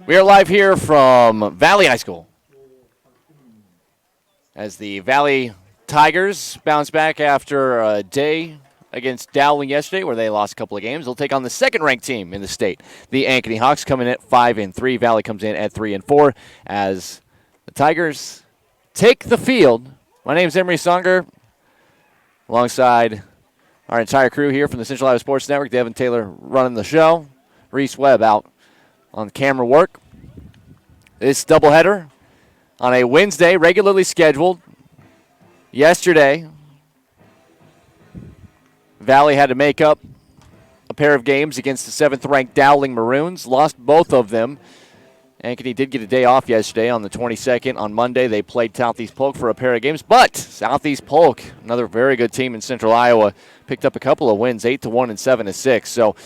We are live here from Valley High School as the Valley Tigers bounce back after a day against Dowling yesterday where they lost a couple of games. They'll take on the second-ranked team in the state, the Ankeny Hawks, coming in at 5-3. Valley comes in at 3-4 as the Tigers take the field. My name is Emery Songer, alongside our entire crew here from the Central Iowa Sports Network. Devin Taylor running the show. Reese Webb out on camera work. This doubleheader on a Wednesday, regularly scheduled. Yesterday, Valley had to make up a pair of games against the 7th-ranked Dowling Maroons. Lost both of them. Ankeny did get a day off yesterday on the 22nd. On Monday, they played Southeast Polk for a pair of games. But Southeast Polk, another very good team in Central Iowa, picked up a couple of wins, 8-1 and 7-6. So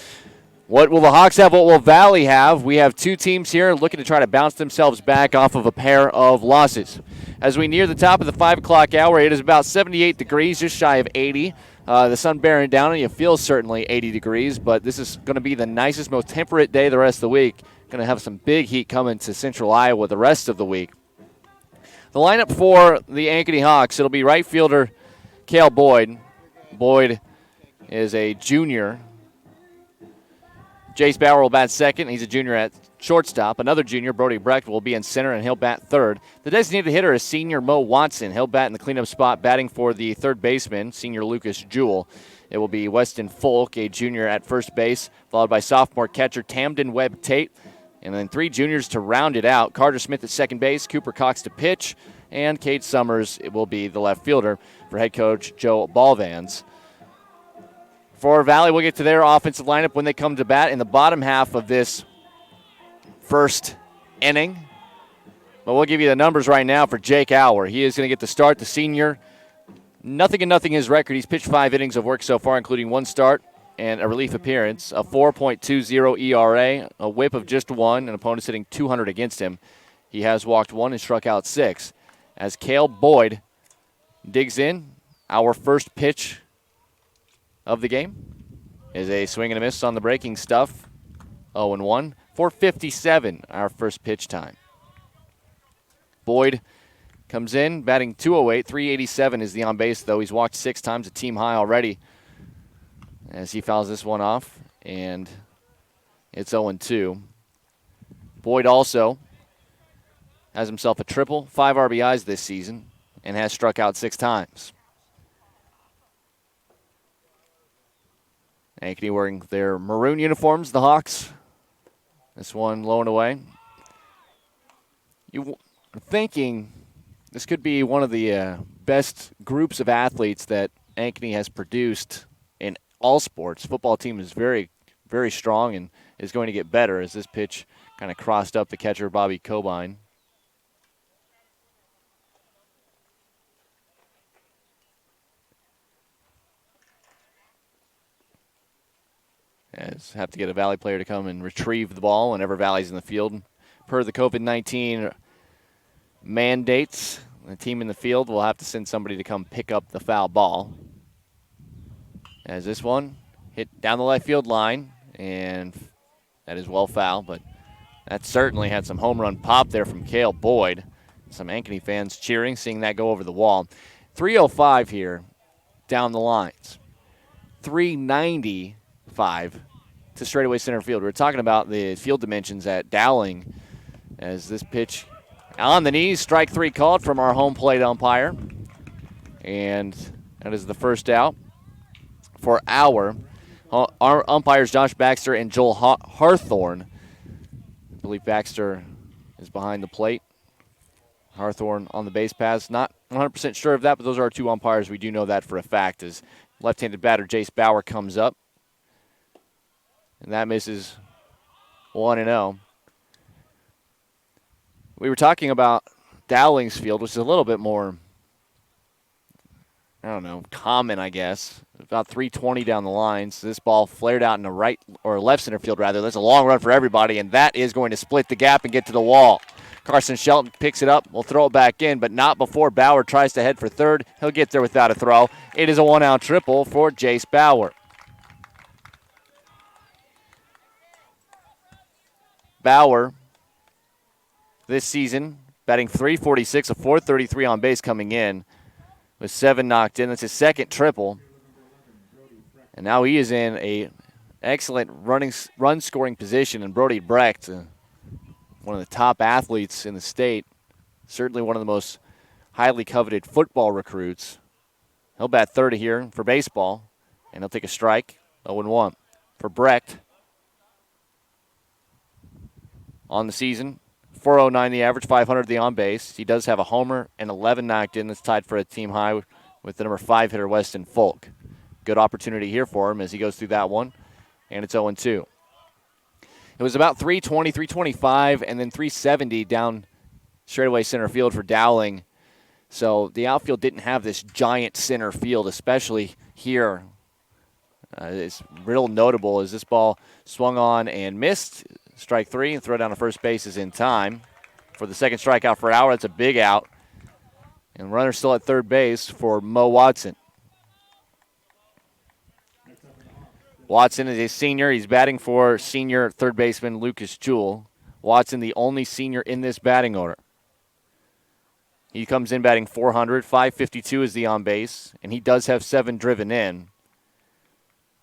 what will the Hawks have? What will Valley have? We have two teams here looking to try to bounce themselves back off of a pair of losses. As we near the top of the 5 o'clock hour, it is about 78 degrees, just shy of 80. The sun bearing down, and you feel certainly 80 degrees, but this is going to be the nicest, most temperate day the rest of the week. Going to have some big heat coming to Central Iowa the rest of the week. The lineup for the Ankeny Hawks, it'll be right fielder Cale Boyd. Boyd is a junior. Jace Bauer will bat second. He's a junior at shortstop. Another junior, Brody Brecht, will be in center, and he'll bat third. The designated hitter is senior Mo Watson. He'll bat in the cleanup spot, batting for the third baseman, senior Lucas Jewell. It will be Weston Folk, a junior at first base, followed by sophomore catcher Tamden Webb Tate. And then 3 juniors to round it out. Carter Smith at second base, Cooper Cox to pitch, and Cade Summers it will be the left fielder for head coach Joe Balvans. For Valley, we'll get to their offensive lineup when they come to bat in the bottom half of this first inning. But we'll give you the numbers right now for Jake Auer. He is going to get the start, the senior. Nothing and nothing his record. He's pitched 5 innings of work so far, including 1 start and a relief appearance, a 4.20 ERA, a whip of just 1, and opponents hitting 200 against him. He has walked 1 and struck out 6. As Cale Boyd digs in, our first pitch of the game is a swing and a miss on the breaking stuff. 0-1. 4:57, our first pitch time. Boyd comes in, batting 208. 387 is the on base, though. He's walked 6 times, a team high already, as he fouls this one off, and it's 0-2. Boyd also has himself a triple, 5 RBIs this season, and has struck out 6 times. Ankeny wearing their maroon uniforms, the Hawks. This one low and away. You are thinking this could be one of the best groups of athletes that Ankeny has produced in all sports. Football team is very, very strong and is going to get better as this pitch kind of crossed up the catcher, Bobby Cobine. As have to get a Valley player to come and retrieve the ball whenever Valley's in the field. Per the COVID-19 mandates, the team in the field will have to send somebody to come pick up the foul ball. As this one hit down the left field line, and that is well foul, but that certainly had some home run pop there from Cale Boyd. Some Ankeny fans cheering, seeing that go over the wall. 305 here down the lines. 395 to straightaway center field. We're talking about the field dimensions at Dowling as this pitch on the knees, strike 3 called from our home plate umpire. And that is the first out for our umpires, Josh Baxter and Joel Harthorn. I believe Baxter is behind the plate. Harthorn on the base paths. Not 100% sure of that, but those are our 2 umpires. We do know that for a fact as left-handed batter Jace Bauer comes up. And that misses 1-0. We were talking about Dowling's field, which is a little bit more, I don't know, common, I guess. About 320 down the line. So this ball flared out in the right or left center field, rather. That's a long run for everybody, and that is going to split the gap and get to the wall. Carson Shelton picks it up. We'll throw it back in, but not before Bauer tries to head for third. He'll get there without a throw. It is a 1-out triple for Jace Bauer. Bauer this season, batting .346, a .433 on base coming in, with 7 knocked in. That's his second triple. And now he is in a excellent run-scoring position. And Brody Brecht, one of the top athletes in the state, certainly one of the most highly coveted football recruits. He'll bat third here for baseball, and he'll take a strike, 0-1 for Brecht. On the season, .409 the average, .500 the on base. He does have a homer and 11 knocked in. That's tied for a team high with the number 5 hitter, Weston Folk. Good opportunity here for him as he goes through that one, and it's 0-2. It was about 320, 325, and then 370 down straightaway center field for Dowling. So the outfield didn't have this giant center field, especially here. It's real notable as this ball swung on and missed. Strike 3, and throw down to first base is in time for the second strikeout for Auer. That's a big out. And runner still at third base for Mo Watson. Watson is a senior. He's batting for senior third baseman Lucas Jewell. Watson, the only senior in this batting order. He comes in batting .400. .552 is the on base, and he does have 7 driven in.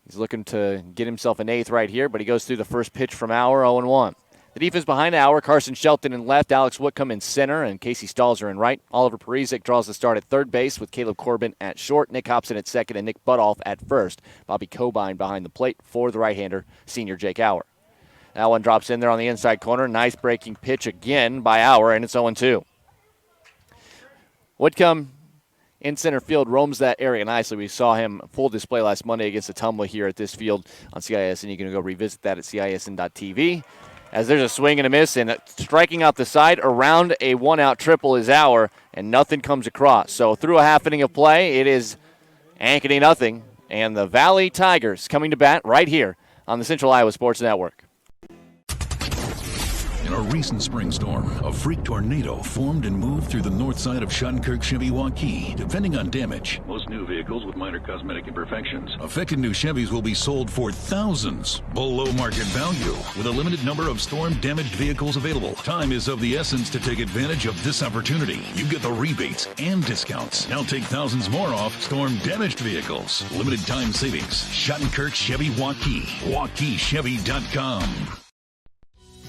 He's looking to get himself an 8th right here, but he goes through the first pitch from Auer, 0-1. The defense behind Auer, Carson Shelton in left, Alex Whitcomb in center, and Casey Stalzer in right. Oliver Parizek draws the start at third base with Caleb Corbin at short, Nick Hobson at second, and Nick Butoff at first. Bobby Cobine behind the plate for the right-hander, senior Jake Auer. That one drops in there on the inside corner. Nice breaking pitch again by Auer, and it's 0-2. Whitcomb in center field roams that area nicely. We saw him full display last Monday against Atumwa here at this field on CIS, and you can go revisit that at CISN.tv. As there's a swing and a miss, and striking out the side around a one-out triple is Auer, and nothing comes across. So through a half inning of play, it is Ankeny nothing, and the Valley Tigers coming to bat right here on the Central Iowa Sports Network. In a recent spring storm, a freak tornado formed and moved through the north side of Shattenkirk Chevy Waukee. Depending on damage, most new vehicles with minor cosmetic imperfections. Affected new Chevys will be sold for thousands below market value with a limited number of storm-damaged vehicles available. Time is of the essence to take advantage of this opportunity. You get the rebates and discounts. Now take thousands more off storm-damaged vehicles. Limited time savings. Shattenkirk Chevy Waukee. WaukeeChevy.com.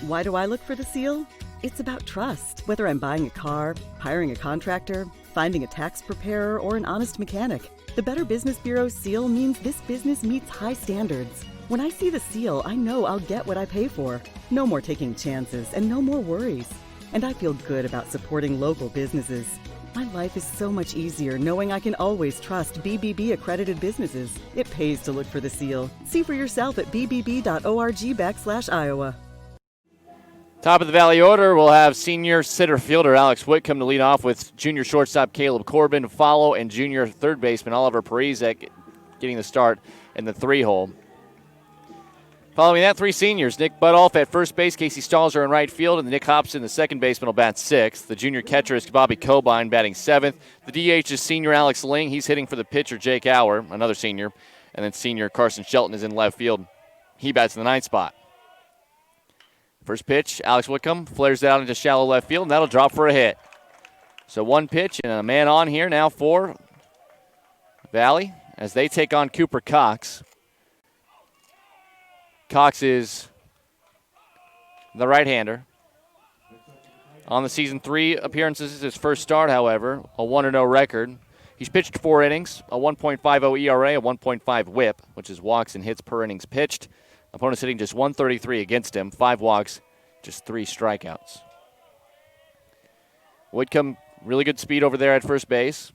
Why do I look for the seal? It's about trust. Whether I'm buying a car, hiring a contractor, finding a tax preparer, or an honest mechanic, the Better Business Bureau's seal means this business meets high standards. When I see the seal, I know I'll get what I pay for. No more taking chances and no more worries. And I feel good about supporting local businesses. My life is so much easier knowing I can always trust BBB accredited businesses. It pays to look for the seal. See for yourself at bbb.org/Iowa. Top of the Valley order, we'll have senior center fielder Alex Whitcomb to lead off with junior shortstop Caleb Corbin to follow, and junior third baseman Oliver Parizek getting the start in the 3-hole. Following that, 3 seniors, Nick Butoff at first base, Casey Stalzer in right field, and Nick Hobson, the second baseman, will bat 6th. The junior catcher is Bobby Cobine batting 7th. The DH is senior Alex Ling. He's hitting for the pitcher Jake Auer, another senior, and then senior Carson Shelton is in left field. He bats in the 9th spot. First pitch, Alex Whitcomb flares it out into shallow left field, and that'll drop for a hit. So 1 pitch and a man on here now for Valley as they take on Cooper Cox. Cox is the right-hander. On the season, 3 appearances is his first start, however, a 1-0 record. He's pitched 4 innings, a 1.50 ERA, a 1.5 whip, which is walks and hits per innings pitched. Opponents hitting just 133 against him, 5 walks, just 3 strikeouts. Whitcomb, really good speed over there at first base.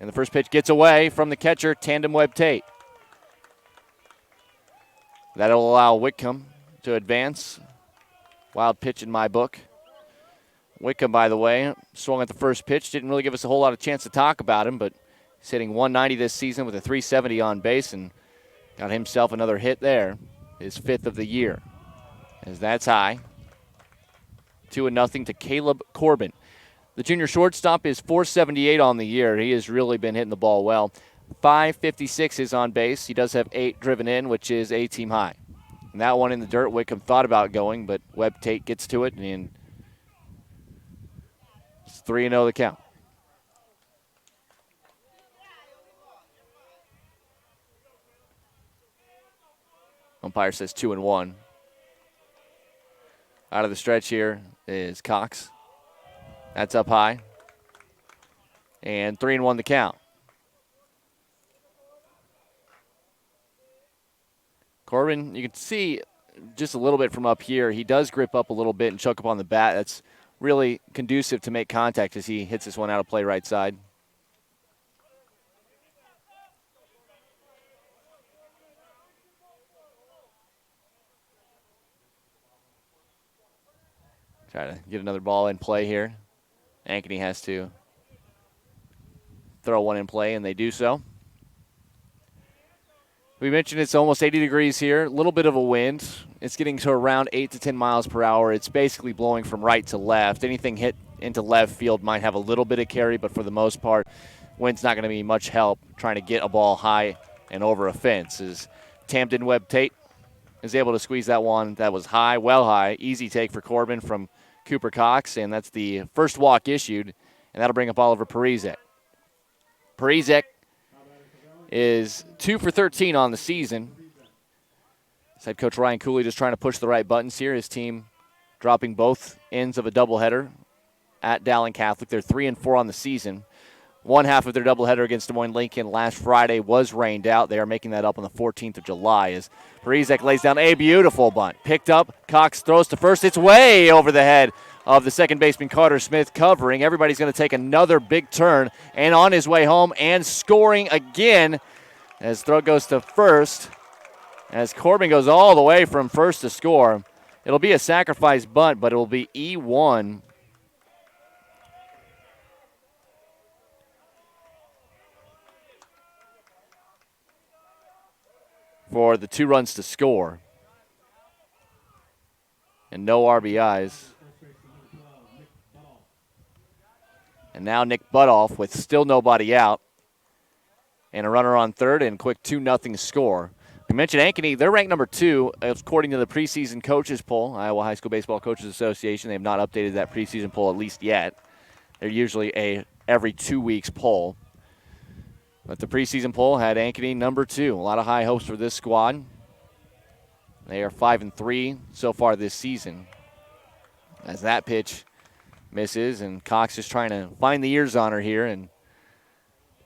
And the first pitch gets away from the catcher, Tandem Webb Tate. That'll allow Whitcomb to advance. Wild pitch in my book. Whitcomb, by the way, swung at the first pitch. Didn't really give us a whole lot of chance to talk about him, but he's hitting 190 this season with a 370 on base and got himself another hit there. His 5th of the year, as that's high. 2-0 to Caleb Corbin. The junior shortstop is .478 on the year. He has really been hitting the ball well. .556 is on base. He does have 8 driven in, which is a team high. And that one in the dirt, Whitcomb thought about going, but Webb Tate gets to it and 3-0 the count. Umpire says 2-1. Out of the stretch here is Cox. That's up high. And 3-1 the count. Corbin, you can see just a little bit from up here, he does grip up a little bit and choke up on the bat. That's really conducive to make contact as he hits this one out of play right side. Try to get another ball in play here. Ankeny has to throw one in play, and they do so. We mentioned it's almost 80 degrees here, a little bit of a wind. It's getting to around 8 to 10 miles per hour. It's basically blowing from right to left. Anything hit into left field might have a little bit of carry, but for the most part, wind's not going to be much help trying to get a ball high and over a fence. As Tamden Webb Tate is able to squeeze that one that was high, well high. Easy take for Corbin from Cooper Cox, and that's the first walk issued, and that'll bring up Oliver Parizek. Parizek is 2 for 13 on the season. Head coach Ryan Cooley just trying to push the right buttons here. His team dropping both ends of a doubleheader at Dowling Catholic. They're 3 and 4 on the season. One half of their doubleheader against Des Moines Lincoln last Friday was rained out. They are making that up on the 14th of July as Parizek lays down a beautiful bunt. Picked up, Cox throws to first. It's way over the head of the second baseman Carter Smith covering. Everybody's going to take another big turn and on his way home and scoring again as throw goes to first. As Corbin goes all the way from first to score. It'll be a sacrifice bunt, but it will be E1. For the 2 runs to score. And no RBIs. And now Nick Butoff with still nobody out. And a runner on third and quick 2-0 score. We mentioned Ankeny. They're ranked number 2 according to the preseason coaches poll, Iowa High School Baseball Coaches Association. They have not updated that preseason poll at least yet. They're usually a every 2 weeks poll. But the preseason poll had Ankeny number 2. A lot of high hopes for this squad. They are 5 and 3 so far this season. As that pitch misses, and Cox is trying to find the ears on her here and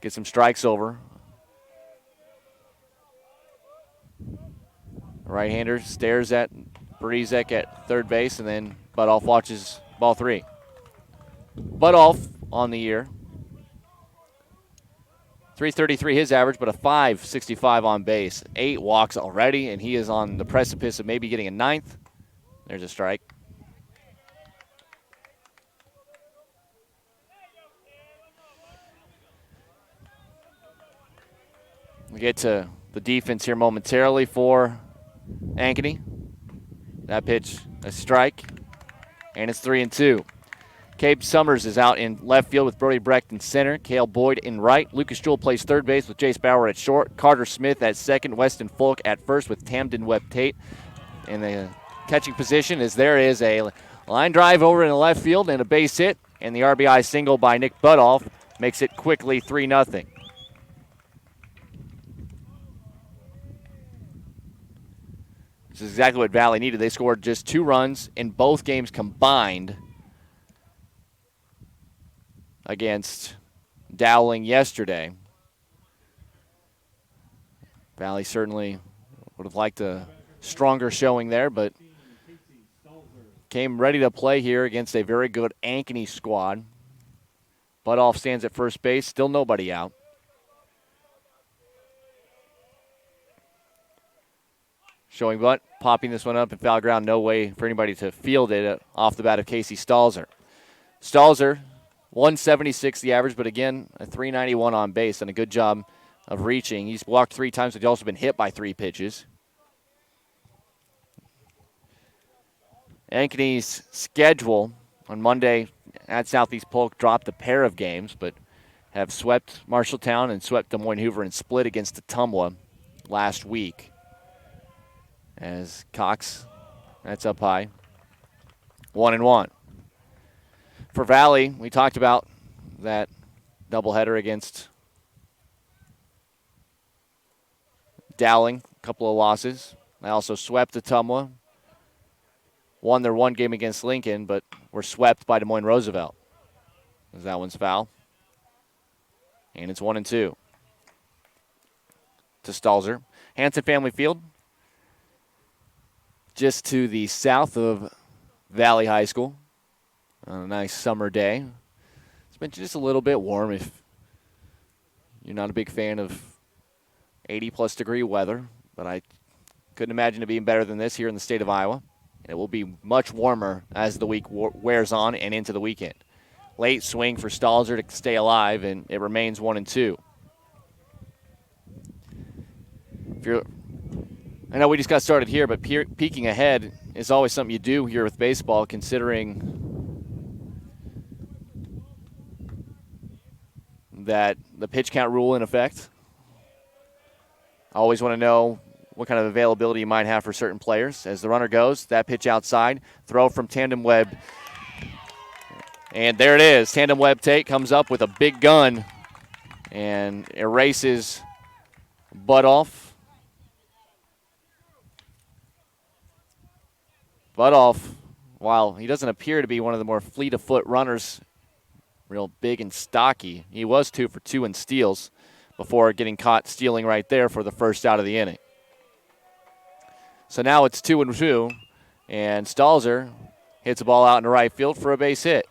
get some strikes over. The right-hander stares at Parizek at third base, and then Butoff watches ball 3. Butoff on the year. .333 his average, but a .565 on base. 8 walks already, and he is on the precipice of maybe getting a 9th. There's a strike. We get to the defense here momentarily for Ankeny. That pitch, a strike, and it's 3-2. Cabe Summers is out in left field with Brody Brecht in center. Cale Boyd in right. Lucas Jewell plays third base with Jace Bauer at short. Carter Smith at second. Weston Folk at first with Tamden Webb Tate. In the catching position as there is a line drive over in the left field and a base hit. And the RBI single by Nick Butoff makes it quickly 3-0. This is exactly what Valley needed. They scored just 2 runs in both games combined against Dowling yesterday. Valley certainly would have liked a stronger showing there, but came ready to play here against a very good Ankeny squad. Butoff stands at first base, still nobody out. Showing bunt, popping this one up in foul ground. No way for anybody to field it off the bat of Casey Stalzer. Stalzer, 176 the average, but again, a 391 on base and a good job of reaching. He's walked 3 times, but he's also been hit by 3 pitches. Ankeny's schedule on Monday at Southeast Polk dropped a pair of games, but have swept Marshalltown and swept Des Moines Hoover and split against Ottumwa last week. As Cox, that's up high, 1-1. For Valley, we talked about that doubleheader against Dowling, a couple of losses. They also swept Ottumwa, won their one game against Lincoln, but were swept by Des Moines Roosevelt. That one's foul. And it's 1-2 to Stalzer. Hanson Family Field, just to the south of Valley High School. On a nice summer day. It's been just a little bit warm if you're not a big fan of 80-plus degree weather, but I couldn't imagine it being better than this here in the state of Iowa. It will be much warmer as the week wears on and into the weekend. Late swing for Stalzer to stay alive, and it remains 1-2. I know we just got started here, but peeking ahead is always something you do here with baseball, considering that the pitch count rule in effect. I always want to know what kind of availability you might have for certain players. As the runner goes, that pitch outside, throw from Tandem Webb. And there it is. Tandem Webb Tate comes up with a big gun and erases Butoff. Butoff, while he doesn't appear to be one of the more fleet-of-foot runners, real big and stocky, he was 2 for 2 in steals before getting caught stealing right there for the first out of the inning. So now it's 2-2, and Stalzer hits a ball out in the right field for a base hit.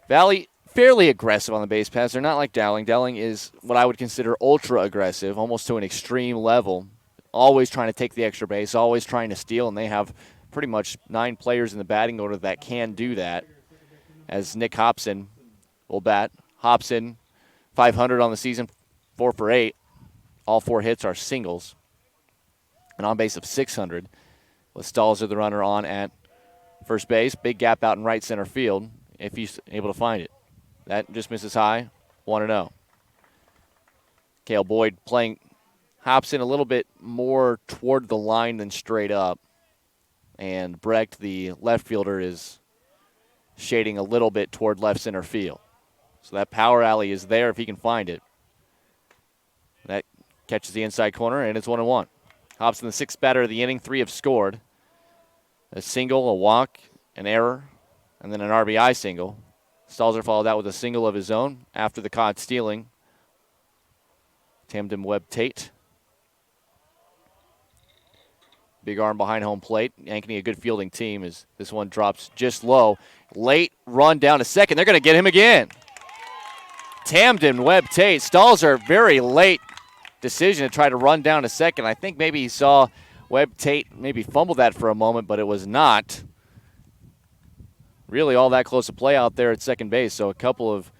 Valley fairly aggressive on the base paths. They're not like Dowling. Dowling is what I would consider ultra aggressive, almost to an extreme level. Always trying to take the extra base, always trying to steal, and they have pretty much 9 players in the batting order that can do that. As Nick Hobson will bat. Hobson, 500 on the season, 4 for 8. All 4 hits are singles. An on base of 600. With Stalzer the runner on at first base. Big gap out in right center field if he's able to find it. That just misses high. 1-0. Cale Boyd playing Hobson a little bit more toward the line than straight up. And Brecht, the left fielder, is shading a little bit toward left center field. So that power alley is there if he can find it. That catches the inside corner, and it's 1-1. Hobson, the 6th batter of the inning. 3 have scored. A single, a walk, an error, and then an RBI single. Stalzer followed that with a single of his own after the caught stealing. Tandem Webb Tate. Big arm behind home plate. Ankeny, a good fielding team, as this one drops just low. Late run down to second. They're going to get him again. Tandem Webb Tate. Stalzer, very late decision to try to run down to second. I think maybe he saw Webb Tate maybe fumble that for a moment, but it was not really all that close to play out there at second base. So a couple of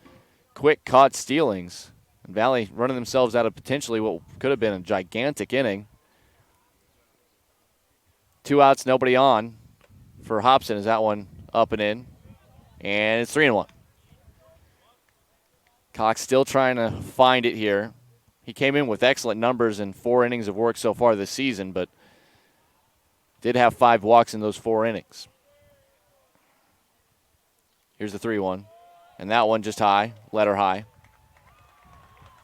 quick caught stealings. And Valley running themselves out of potentially what could have been a gigantic inning. 2 outs, nobody on for Hobson. Is that one up and in? And it's 3-1. Cox still trying to find it here. He came in with excellent numbers in 4 innings of work so far this season, but did have 5 walks in those 4 innings. Here's the 3-1. And that one just high, letter high.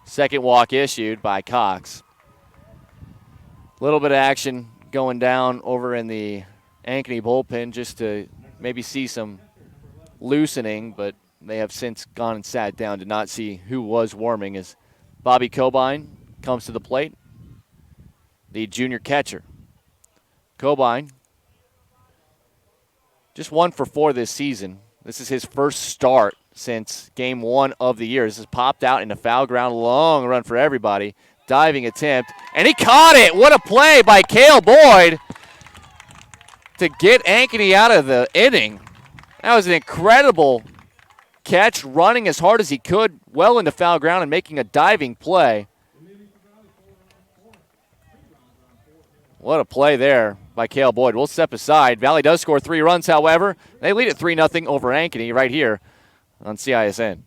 Second walk issued by Cox. A little bit of action going down over in the Ankeny bullpen just to maybe see some loosening, but they have since gone and sat down to not see who was warming as Bobby Cobine comes to the plate, the junior catcher. Cobine, just 1 for 4 this season. This is his first start since game 1 of the year. This is popped out in a foul ground, long run for everybody. Diving attempt, and he caught it. What a play by Cale Boyd to get Ankeny out of the inning. That was an incredible catch, running as hard as he could, well into foul ground and making a diving play. What a play there by Cale Boyd. We'll step aside. Valley does score 3 runs, however. They lead at 3-0 over Ankeny right here on CISN.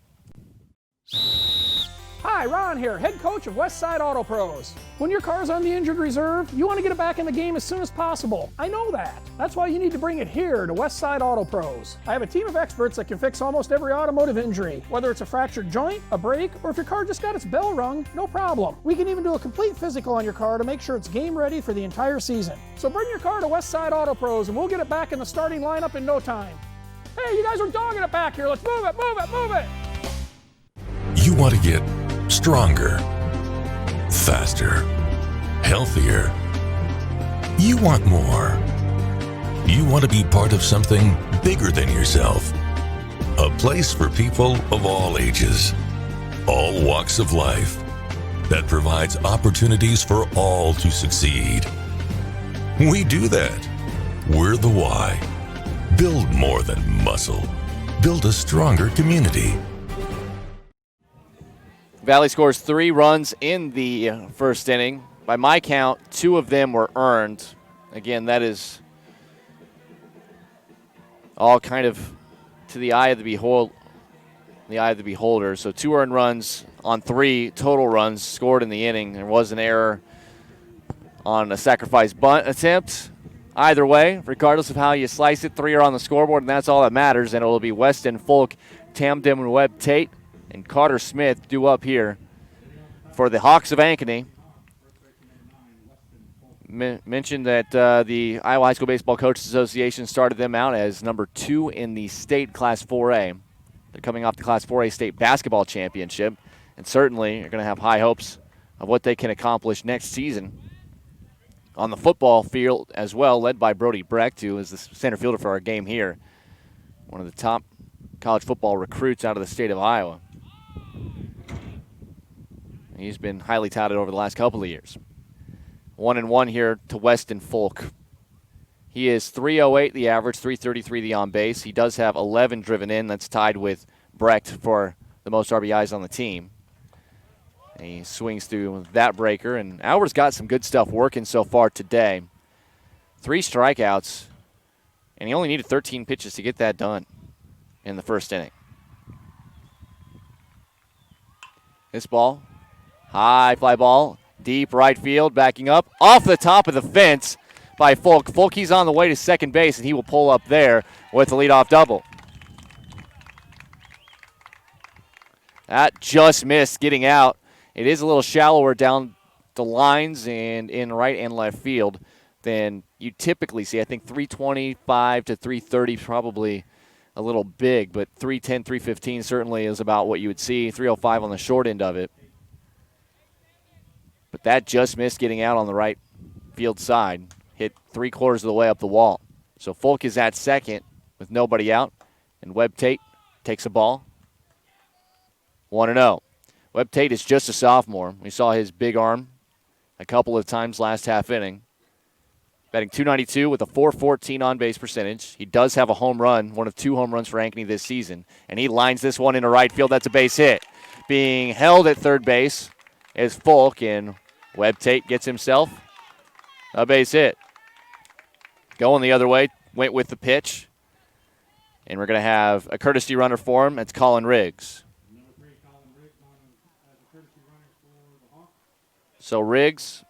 Hi, Hi, Ron here, head coach of Westside Auto Pros. When your car's on the injured reserve, you want to get it back in the game as soon as possible. I know that. That's why you need to bring it here to Westside Auto Pros. I have a team of experts that can fix almost every automotive injury. Whether it's a fractured joint, a brake, or if your car just got its bell rung, no problem. We can even do a complete physical on your car to make sure it's game ready for the entire season. So bring your car to Westside Auto Pros and we'll get it back in the starting lineup in no time. Hey, you guys are dogging it back here. Let's move it, move it, move it. You want to get stronger, faster, healthier. You want more. You want to be part of something bigger than yourself. A place for people of all ages, all walks of life, that provides opportunities for all to succeed. We do that. We're the why. Build more than muscle. Build a stronger community. Valley scores 3 runs in the first inning. By my count, 2 of them were earned. Again, that is all kind of to the eye of the beholder. So 2 earned runs on 3 total runs scored in the inning. There was an error on a sacrifice bunt attempt. Either way, regardless of how you slice it, 3 are on the scoreboard, and that's all that matters. And it will be Weston Folk, Tamden and Webb Tate, and Carter Smith due up here for the Hawks of Ankeny. Mentioned that the Iowa High School Baseball Coaches Association started them out as number 2 in the state Class 4A. They're coming off the Class 4A state basketball championship, and certainly are going to have high hopes of what they can accomplish next season. On the football field as well, led by Brody Brecht, who is the center fielder for our game here. One of the top college football recruits out of the state of Iowa. He's been highly touted over the last couple of years. 1-1 here to Weston Folk. He is .308 the average, .333 the on base. He does have 11 driven in. That's tied with Brecht for the most RBIs on the team. And he swings through that breaker, and Auer's got some good stuff working so far today. 3 strikeouts, and he only needed 13 pitches to get that done in the first inning. This ball, high fly ball, deep right field, backing up, off the top of the fence by Folk. Folk, he's on the way to second base, and he will pull up there with the leadoff double. That just missed getting out. It is a little shallower down the lines and in right and left field than you typically see. I think 325 to 330 is probably a little big, but 310, 315 certainly is about what you would see. 305 on the short end of it. But that just missed getting out on the right field side. Hit 3/4 of the way up the wall. So Folk is at second with nobody out, and Webb Tate takes a ball. 1-0. Webb Tate is just a sophomore. We saw his big arm a couple of times last half inning. Batting .292 with a .414 on-base percentage. He does have a home run, one of 2 home runs for Ankeny this season. And he lines this one into right field. That's a base hit. Being held at third base is Folk, and Webb Tate gets himself a base hit. Going the other way, went with the pitch. And we're going to have a courtesy runner for him. That's Colin Riggs. So Riggs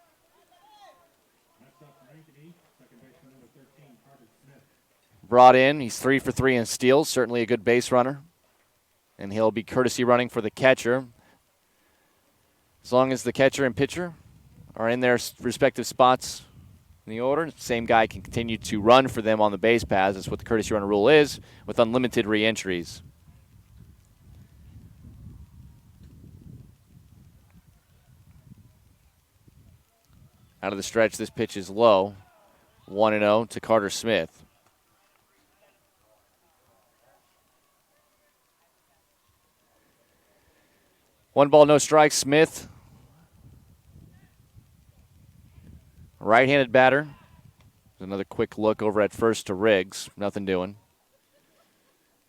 brought in. He's 3 for 3 in steals. Certainly a good base runner. And he'll be courtesy running for the catcher. As long as the catcher and pitcher are in their respective spots in the order, same guy can continue to run for them on the base paths. That's what the courtesy runner rule is, with unlimited re-entries. Out of the stretch, this pitch is low. 1-0 to Carter Smith. One ball, no strikes. Smith, right-handed batter. Another quick look over at first to Riggs. Nothing doing.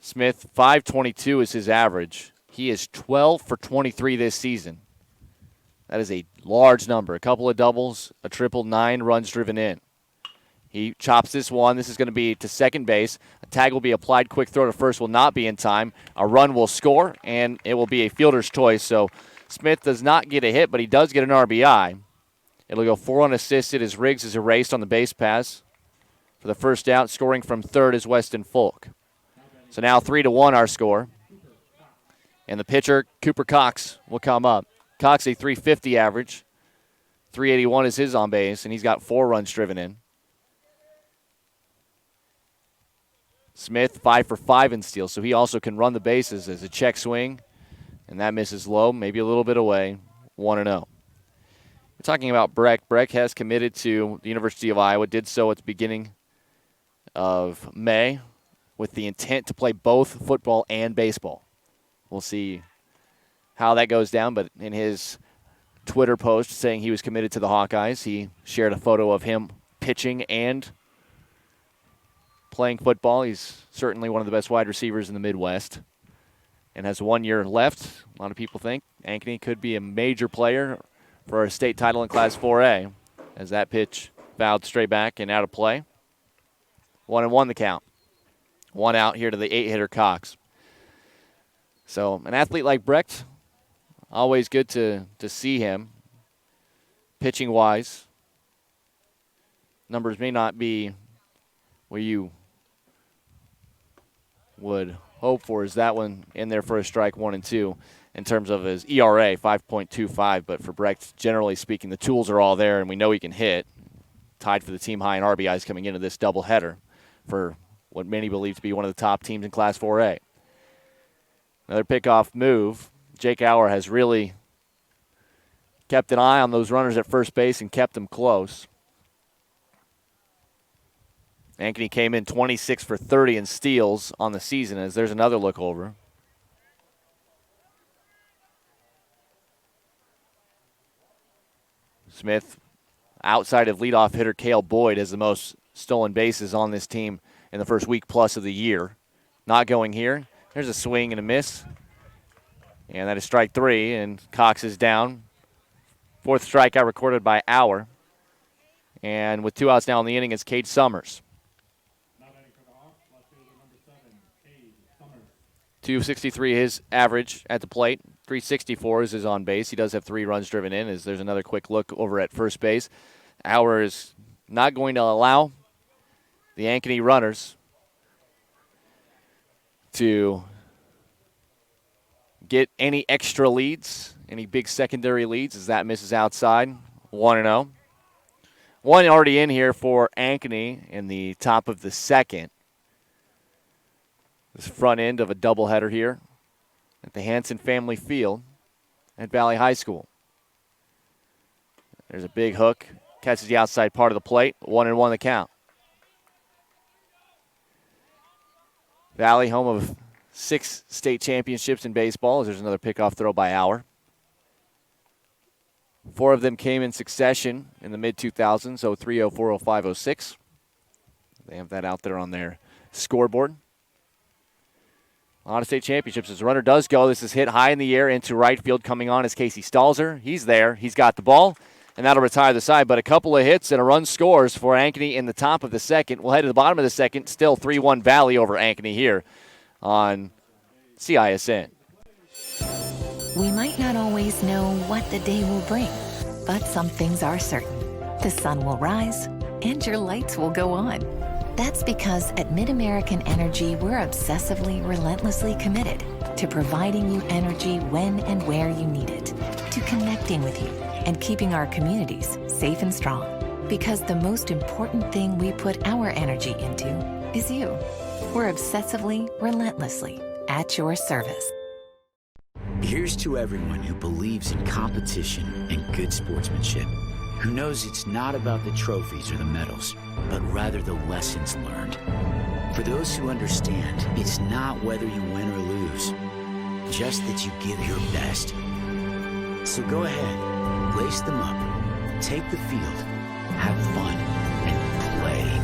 Smith, .522 is his average. He is 12 for 23 this season. That is a large number. A couple of doubles, a triple, 9 runs driven in. He chops this one. This is going to be to second base. A tag will be applied. Quick throw to first will not be in time. A run will score, and it will be a fielder's choice. So Smith does not get a hit, but he does get an RBI. It'll go 4 unassisted as Riggs is erased on the base pass. For the first out, scoring from third is Weston Folk. So now 3-1 our score. And the pitcher, Cooper Cox, will come up. Cox a 350 average. 381 is his on base, and he's got 4 runs driven in. Smith 5 for 5 in steals, so he also can run the bases as a check swing. And that misses low, maybe a little bit away, 1-0. We're talking about Breck. Breck has committed to the University of Iowa, did so at the beginning of May with the intent to play both football and baseball. We'll see how that goes down, but in his Twitter post saying he was committed to the Hawkeyes, he shared a photo of him pitching and playing football. He's certainly one of the best wide receivers in the Midwest and has 1 year left. A lot of people think Ankeny could be a major player for a state title in Class 4A as that pitch fouled straight back and out of play. 1-1 the count. 1 out here to the 8-hitter Cox. So an athlete like Brecht, always good to see him. Pitching-wise, numbers may not be where you would hope for. Is that one in there for a strike 1 and 2 in terms of his ERA, 5.25. But for Brecht, generally speaking, the tools are all there, and we know he can hit. Tied for the team high in RBIs coming into this doubleheader for what many believe to be one of the top teams in Class 4A. Another pickoff move. Jake Auer has really kept an eye on those runners at first base and kept them close. Ankeny came in 26 for 30 in steals on the season as there's another look over. Smith, outside of leadoff hitter Cale Boyd, has the most stolen bases on this team in the first week plus of the year. Not going here. There's a swing and a miss. And that is strike 3, and Cox is down. 4th strikeout recorded by Auer. And with 2 outs now in the inning, it's Cade Summers. 263 his average at the plate. 364 is his on base. He does have 3 runs driven in as there's another quick look over at first base. Auer is not going to allow the Ankeny runners to get any extra leads, any big secondary leads as that misses outside. 1-0. One already in here for Ankeny in the top of the second. This front end of a doubleheader here at the Hanson Family Field at Valley High School. There's a big hook, catches the outside part of the plate, 1-1 the count. Valley, home of 6 state championships in baseball, as there's another pickoff throw by Auer. 4 of them came in succession in the mid-2000s, 03, 04, 05, 06. They have that out there on their scoreboard. A lot of state championships. As the runner does go, this is hit high in the air into right field. Coming on is Casey Stalzer. He's there. He's got the ball, and that'll retire the side. But a couple of hits and a run scores for Ankeny in the top of the second. We'll head to the bottom of the second. Still 3-1 Valley over Ankeny here on CISN. We might not always know what the day will bring, but some things are certain. The sun will rise, and your lights will go on. That's because at MidAmerican Energy, we're obsessively, relentlessly committed to providing you energy when and where you need it, to connecting with you and keeping our communities safe and strong. Because the most important thing we put our energy into is you. We're obsessively, relentlessly at your service. Here's to everyone who believes in competition and good sportsmanship, who knows it's not about the trophies or the medals, but rather the lessons learned. For those who understand, it's not whether you win or lose, just that you give your best. So go ahead, lace them up, take the field, have fun, and play.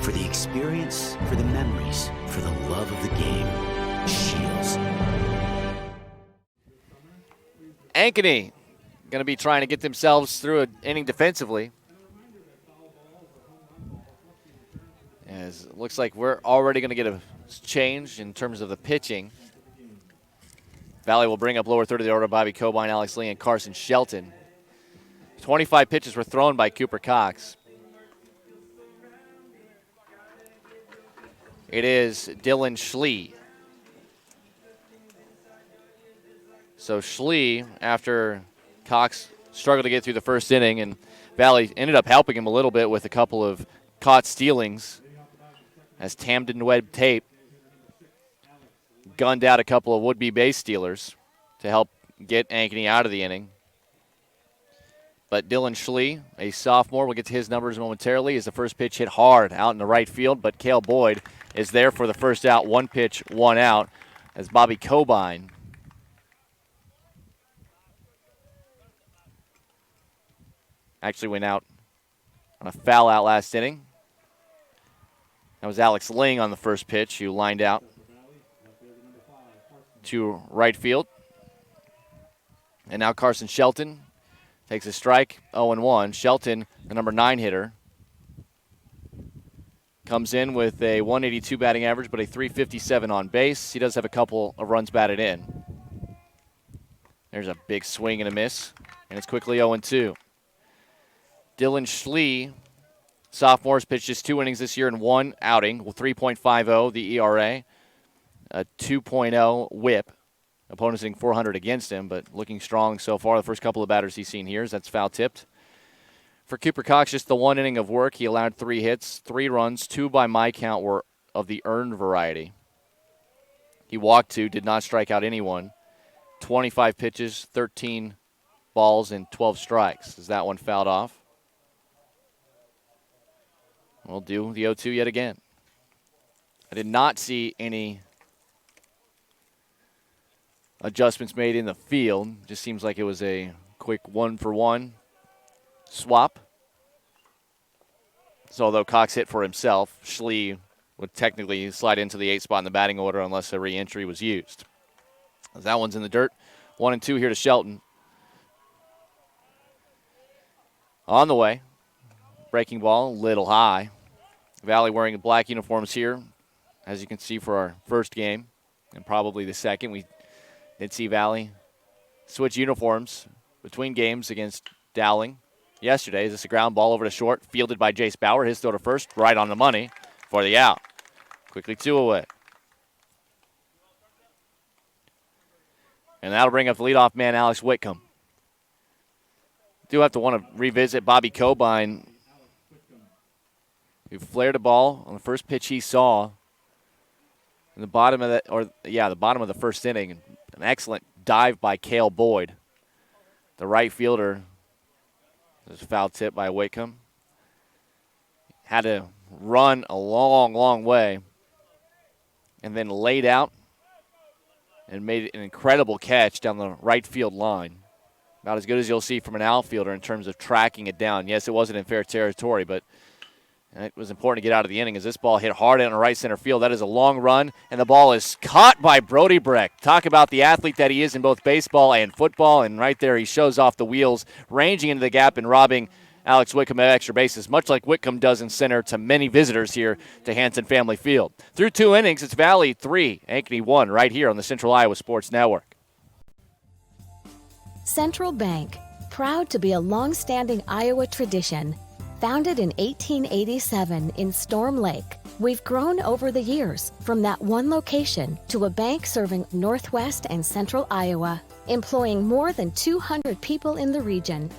For the experience, for the memories, for the love of the game. Shields. Ankeny going to be trying to get themselves through an inning defensively. As it looks like we're already going to get a change in terms of the pitching. Valley will bring up lower third of the order Bobby Cobine, Alex Lee, and Carson Shelton. 25 pitches were thrown by Cooper Cox. It is Dylan Schlee. So Schlee, after Cox struggled to get through the first inning, and Valley ended up helping him a little bit with a couple of caught stealings, as Tamden Webb Tape gunned out a couple of would-be base stealers to help get Ankeny out of the inning. But Dylan Schlee, a sophomore, we'll get to his numbers momentarily, as the first pitch hit hard out in the right field, but Cale Boyd is there for the first out. One pitch, one out, as Bobby Cobine actually went out on a foul out last inning. That was Alex Ling on the first pitch, who lined out to right field. And now Carson Shelton takes a strike, 0-1. Shelton, the number 9 hitter, comes in with a 182 batting average, but a 357 on base. He does have a couple of runs batted in. There's a big swing and a miss, and it's quickly 0-2. Dylan Schlee, sophomore, has pitched just 2 innings this year in 1 outing, with 3.50 the ERA, a 2.0 whip. Opponents hitting 400 against him, but looking strong so far. The first couple of batters he's seen here, that's foul tipped. For Cooper Cox, just the 1 inning of work. He allowed 3 hits, 3 runs, 2 by my count were of the earned variety. He walked 2, did not strike out anyone. 25 pitches, 13 balls, and 12 strikes. Is that one fouled off? We'll do the 0-2 yet again. I did not see any adjustments made in the field. Just seems like it was a quick 1-for-1 swap. So although Cox hit for himself, Schlee would technically slide into the 8th spot in the batting order unless a re-entry was used. As that one's in the dirt. 1-2 here to Shelton. On the way. Breaking ball, a little high. Valley wearing the black uniforms here, as you can see, for our first game, and probably the second. We did see Valley switch uniforms between games against Dowling yesterday. Is this a ground ball over to short, fielded by Jace Bauer. His throw to first, right on the money for the out. Quickly 2 away. And that'll bring up the leadoff man, Alex Whitcomb. Do have to want to revisit Bobby Cobine, who flared a ball on the first pitch he saw in the bottom of the bottom of the first inning. An excellent dive by Cale Boyd, the right fielder. There's a foul tip by Whitcomb. Had to run a long, long way, and then laid out and made an incredible catch down the right field line. About as good as you'll see from an outfielder in terms of tracking it down. Yes, it wasn't in fair territory, but it was important to get out of the inning as this ball hit hard in the right center field. That is a long run, and the ball is caught by Brody Breck. Talk about the athlete that he is in both baseball and football, and right there he shows off the wheels, ranging into the gap and robbing Alex Whitcomb of extra bases, much like Whitcomb does in center to many visitors here to Hanson Family Field. Through 2 innings, it's Valley 3, Ankeny 1, right here on the Central Iowa Sports Network. Central Bank, proud to be a long-standing Iowa tradition. Founded in 1887 in Storm Lake, we've grown over the years from that one location to a bank serving Northwest and Central Iowa, employing more than 200 people in the region.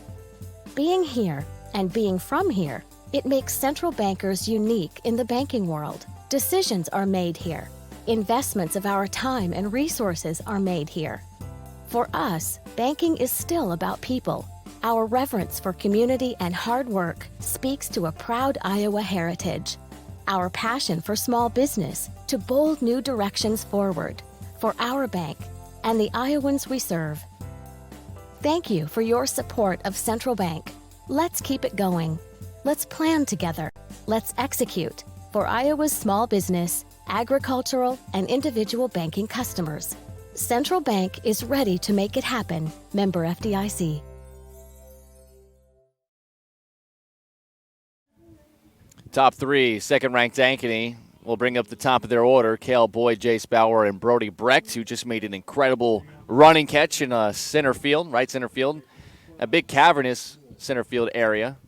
Being here and being from here, it makes Central Bankers unique in the banking world. Decisions are made here. Investments of our time and resources are made here. For us, banking is still about people. Our reverence for community and hard work speaks to a proud Iowa heritage. Our passion for small business to bold new directions forward for our bank and the Iowans we serve. Thank you for your support of Central Bank. Let's keep it going. Let's plan together. Let's execute for Iowa's small business, agricultural, and individual banking customers. Central Bank is ready to make it happen. Member FDIC. Top 3, second-ranked Ankeny will bring up the top of their order. Cale Boyd, Jace Bauer, and Brody Brecht, who just made an incredible running catch in center field, right center field. A big cavernous center field area.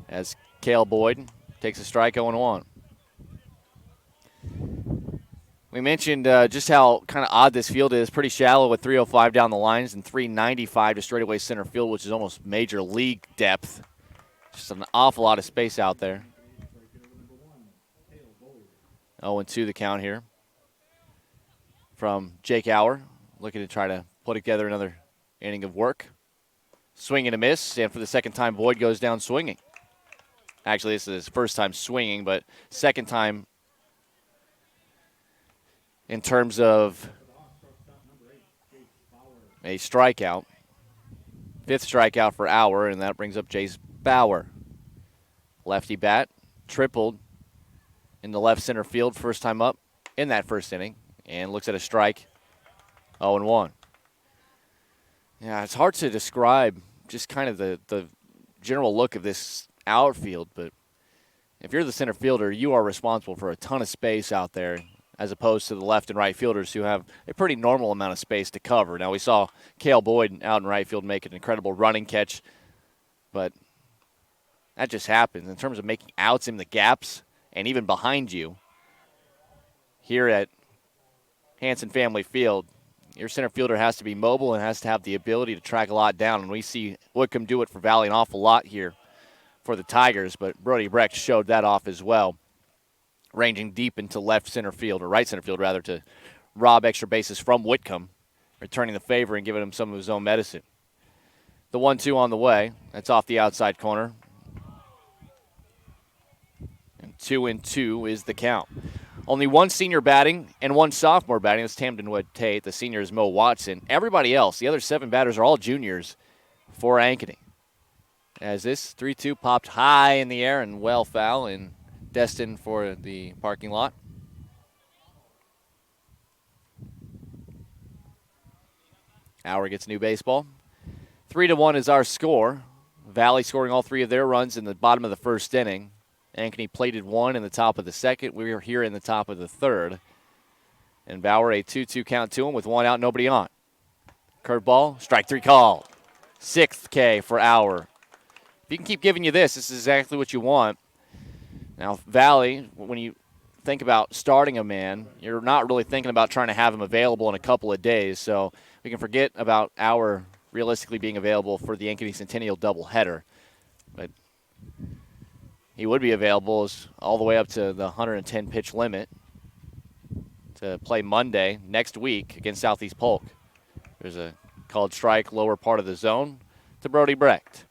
As Cale Boyd takes a strike 0-1. We mentioned just how kind of odd this field is. Pretty shallow with 305 down the lines and 395 to straightaway center field, which is almost major league depth. Just an awful lot of space out there. 0-2 the count here from Jake Auer, looking to try to put together another inning of work. Swing and a miss, and for the second time, Boyd goes down swinging. Actually, this is his first time swinging, but second time in terms of a strikeout. Fifth strikeout for Auer, and that brings up Jace Bauer. Lefty bat, tripled in the left center field, first time up in that first inning, and looks at a strike, 0-1. Yeah, it's hard to describe just kind of the general look of this outfield, but if you're the center fielder, you are responsible for a ton of space out there, as opposed to the left and right fielders who have a pretty normal amount of space to cover. Now, we saw Cale Boyd out in right field make an incredible running catch, but that just happens. In terms of making outs in the gaps and even behind you, here at Hanson Family Field, your center fielder has to be mobile and has to have the ability to track a lot down, and we see Whitcomb do it for Valley an awful lot here for the Tigers, but Brody Brecht showed that off as well, ranging deep into left center field, or right center field rather, to rob extra bases from Whitcomb, returning the favor and giving him some of his own medicine. The 1-2 on the way. That's off the outside corner. And 2-2 is the count. Only one senior batting and one sophomore batting. That's Tamden Wood Tate. The senior is Mo Watson. Everybody else, the other 7 batters, are all juniors for Ankeny. As this 3-2 popped high in the air and well foul and destined for the parking lot. Auer gets new baseball. 3-1 is our score. Valley scoring all 3 of their runs in the bottom of the first inning. Ankeny plated 1 in the top of the second. We are here in the top of the third. And Bauer, a 2-2 count to him with 1 out, nobody on. Curveball, strike 3 call. 6th K for Auer. If he can keep giving you this is exactly what you want. Now, Valley, when you think about starting a man, you're not really thinking about trying to have him available in a couple of days. So we can forget about Auer realistically being available for the Ankeny Centennial doubleheader. But he would be available all the way up to the 110-pitch limit to play Monday next week against Southeast Polk. There's a called strike, lower part of the zone to Brody Brecht.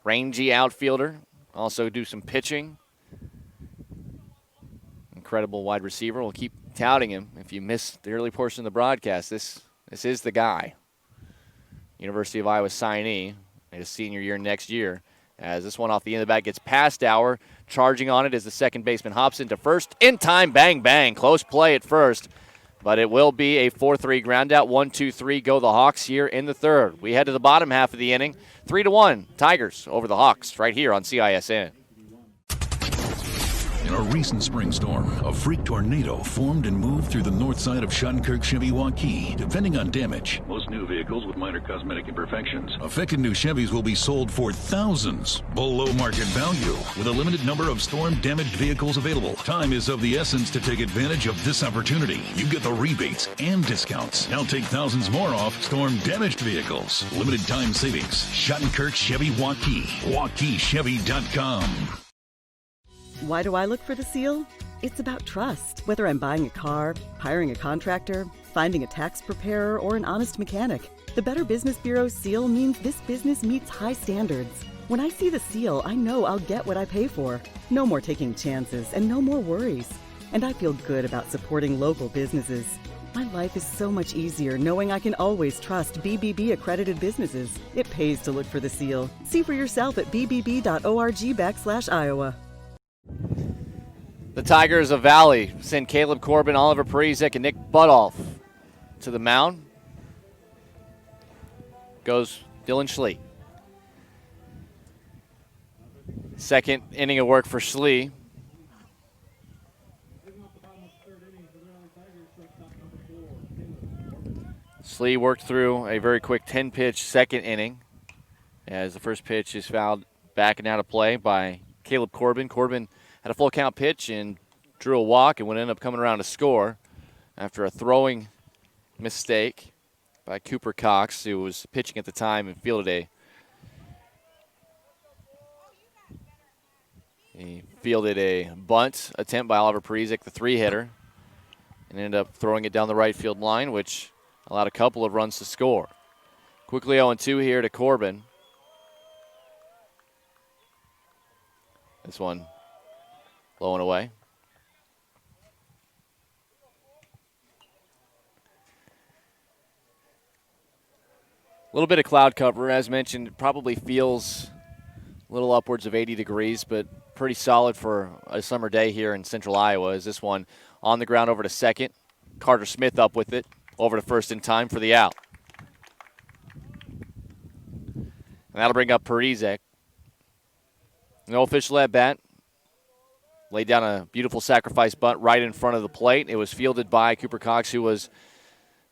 Rangy outfielder. Also do some pitching. Incredible wide receiver. We'll keep touting him. If you missed the early portion of the broadcast, this is the guy. University of Iowa signee, his senior year next year. As this one off the end of the bat gets past Auer. Charging on it as the second baseman hops into first. In time, bang, bang. Close play at first. But it will be a 4-3 ground out. 1-2-3 go the Hawks here in the third. We head to the bottom half of the inning. 3-1 Tigers over the Hawks right here on CISN. In a recent spring storm, a freak tornado formed and moved through the north side of Shunkirk Chevy Waukee. Depending on damage, most new vehicles with minor cosmetic imperfections. Affected new Chevys will be sold for thousands below market value, with a limited number of storm-damaged vehicles available. Time is of the essence to take advantage of this opportunity. You get the rebates and discounts. Now take thousands more off storm-damaged vehicles. Limited time savings. Shunkirk Chevy Waukee. WaukeeChevy.com. Why do I look for the seal? It's about trust. Whether I'm buying a car, hiring a contractor, finding a tax preparer, or an honest mechanic, the Better Business Bureau's seal means this business meets high standards. When I see the seal, I know I'll get what I pay for. No more taking chances and no more worries. And I feel good about supporting local businesses. My life is so much easier knowing I can always trust BBB accredited businesses. It pays to look for the seal. See for yourself at bbb.org/Iowa. The Tigers of Valley send Caleb Corbin, Oliver Parizek, and Nick Butoff to the mound. Goes Dylan Schlee. Second inning of work for Schlee. Schlee worked through a very quick 10-pitch second inning as the first pitch is fouled back and out of play by Caleb Corbin. Corbin had a full count pitch and drew a walk and would end up coming around to score after a throwing mistake by Cooper Cox, who was pitching at the time and fielded a bunt attempt by Oliver Parizek, the three-hitter, and ended up throwing it down the right field line, which allowed a couple of runs to score. Quickly 0-2 here to Corbin. This one low and away. A little bit of cloud cover, as mentioned. It probably feels a little upwards of 80 degrees, but pretty solid for a summer day here in central Iowa. As this one on the ground over to second. Carter Smith up with it, over to first in time for the out. And that'll bring up Parizek. No official at bat. Laid down a beautiful sacrifice bunt right in front of the plate. It was fielded by Cooper Cox, who was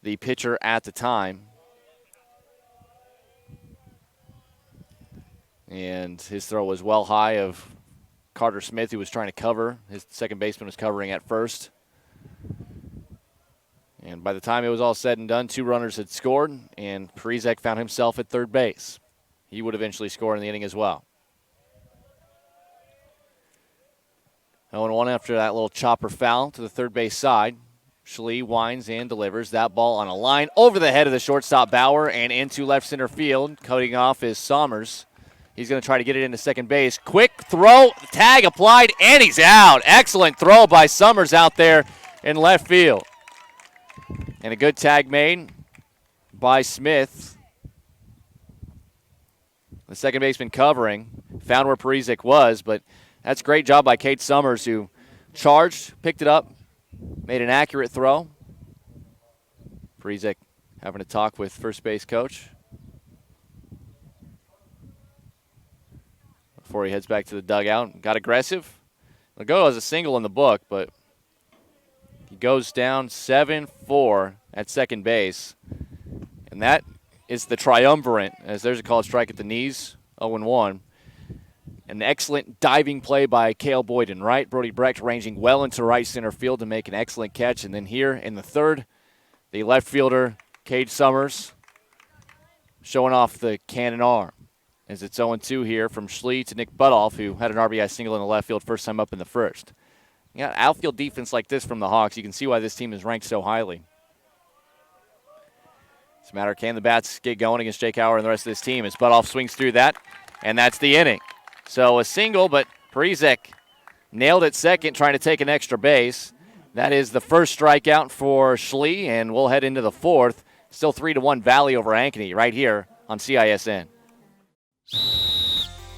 the pitcher at the time. And his throw was well high of Carter Smith, who was trying to cover. His second baseman was covering at first. And by the time it was all said and done, 2 runners had scored, and Parizek found himself at third base. He would eventually score in the inning as well. 0-1 after that little chopper foul to the third base side. Schlee winds and delivers that ball on a line over the head of the shortstop Bauer and into left center field. Cutting off is Sommers. He's going to try to get it into second base. Quick throw, tag applied, and he's out. Excellent throw by Sommers out there in left field. And a good tag made by Smith. The second baseman covering, found where Parizek was, but that's a great job by Kate Sommers, who charged, picked it up, made an accurate throw. Parizek having a talk with first base coach before he heads back to the dugout. Got aggressive. It'll go as a single in the book, but he goes down 7-4 at second base. And that is the triumvirate, as there's a called strike at the knees, 0-1. An excellent diving play by Cale Boyden, right? Brody Brecht ranging well into right center field to make an excellent catch. And then here in the third, the left fielder, Cade Sommers, showing off the cannon arm. As it's 0-2 here from Schlee to Nick Butoff, who had an RBI single in the left field first time up in the first. You got outfield defense like this from the Hawks. You can see why this team is ranked so highly. It's a matter of can the bats get going against Jake Hauer and the rest of this team as Butoff swings through that, and that's the inning. So a single, but Parizek nailed it second, trying to take an extra base. That is the first strikeout for Schlee, and we'll head into the fourth. Still 3-1 Valley over Ankeny right here on CISN.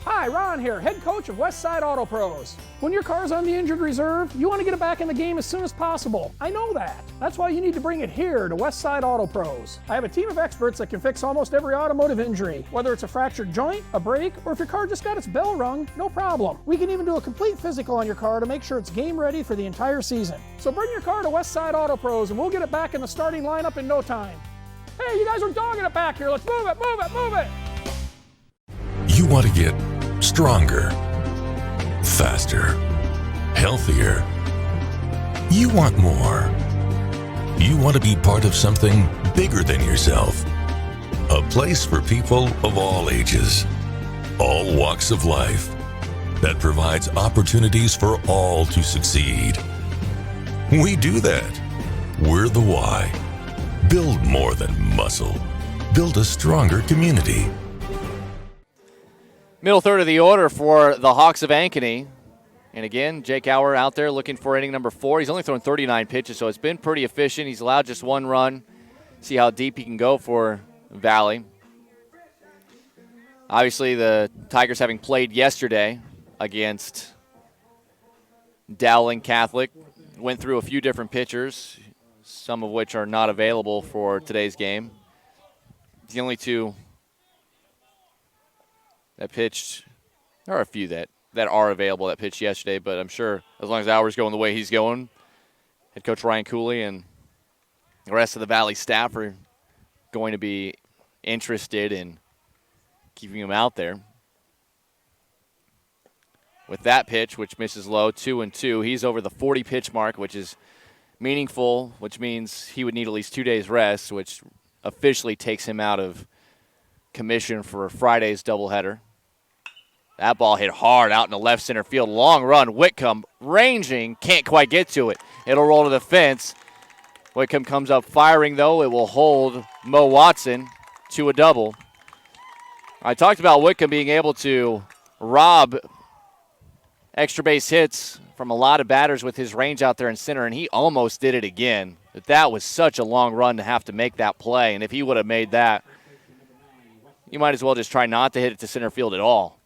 Hi, Ron here, head coach of Westside Auto Pros. When your car's on the injured reserve, you want to get it back in the game as soon as possible. I know that. That's why you need to bring it here to Westside Auto Pros. I have a team of experts that can fix almost every automotive injury. Whether it's a fractured joint, a brake, or if your car just got its bell rung, no problem. We can even do a complete physical on your car to make sure it's game ready for the entire season. So bring your car to Westside Auto Pros and we'll get it back in the starting lineup in no time. Hey, you guys are dogging it back here. Let's move it, move it, move it. You want to get stronger, faster, healthier. You want more. You want to be part of something bigger than yourself. A place for people of all ages, all walks of life, that provides opportunities for all to succeed. We do that. We're the why. Build more than muscle. Build a stronger community. Middle third of the order for the Hawks of Ankeny. And again, Jake Hauer out there looking for inning number 4. He's only thrown 39 pitches, so it's been pretty efficient. He's allowed just one run. See how deep he can go for Valley. Obviously, the Tigers having played yesterday against Dowling Catholic, went through a few different pitchers, some of which are not available for today's game. The only two that pitched, there are a few that that are available that pitched yesterday, but I'm sure as long as Auer's going the way he's going, head coach Ryan Cooley and the rest of the Valley staff are going to be interested in keeping him out there. With that pitch, which misses low, 2-2, he's over the 40-pitch mark, which is meaningful, which means he would need at least 2 days rest, which officially takes him out of commission for Friday's doubleheader. That ball hit hard out in the left center field. Long run. Whitcomb ranging. Can't quite get to it. It'll roll to the fence. Whitcomb comes up firing, though. It will hold Mo Watson to a double. I talked about Whitcomb being able to rob extra base hits from a lot of batters with his range out there in center, and he almost did it again. But that was such a long run to have to make that play, and if he would have made that, you might as well just try not to hit it to center field at all.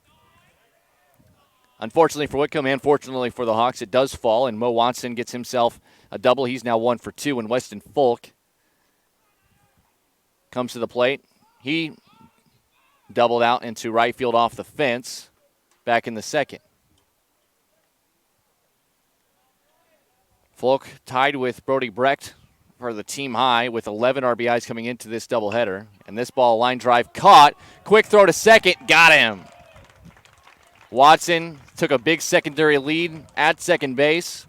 Unfortunately for Whitcomb and fortunately for the Hawks, it does fall, and Mo Watson gets himself a double. He's now 1 for 2, and Weston Folk comes to the plate. He doubled out into right field off the fence back in the second. Folk tied with Brody Brecht for the team high with 11 RBIs coming into this doubleheader. And this ball, line drive, caught. Quick throw to second, got him. Watson took a big secondary lead at second base,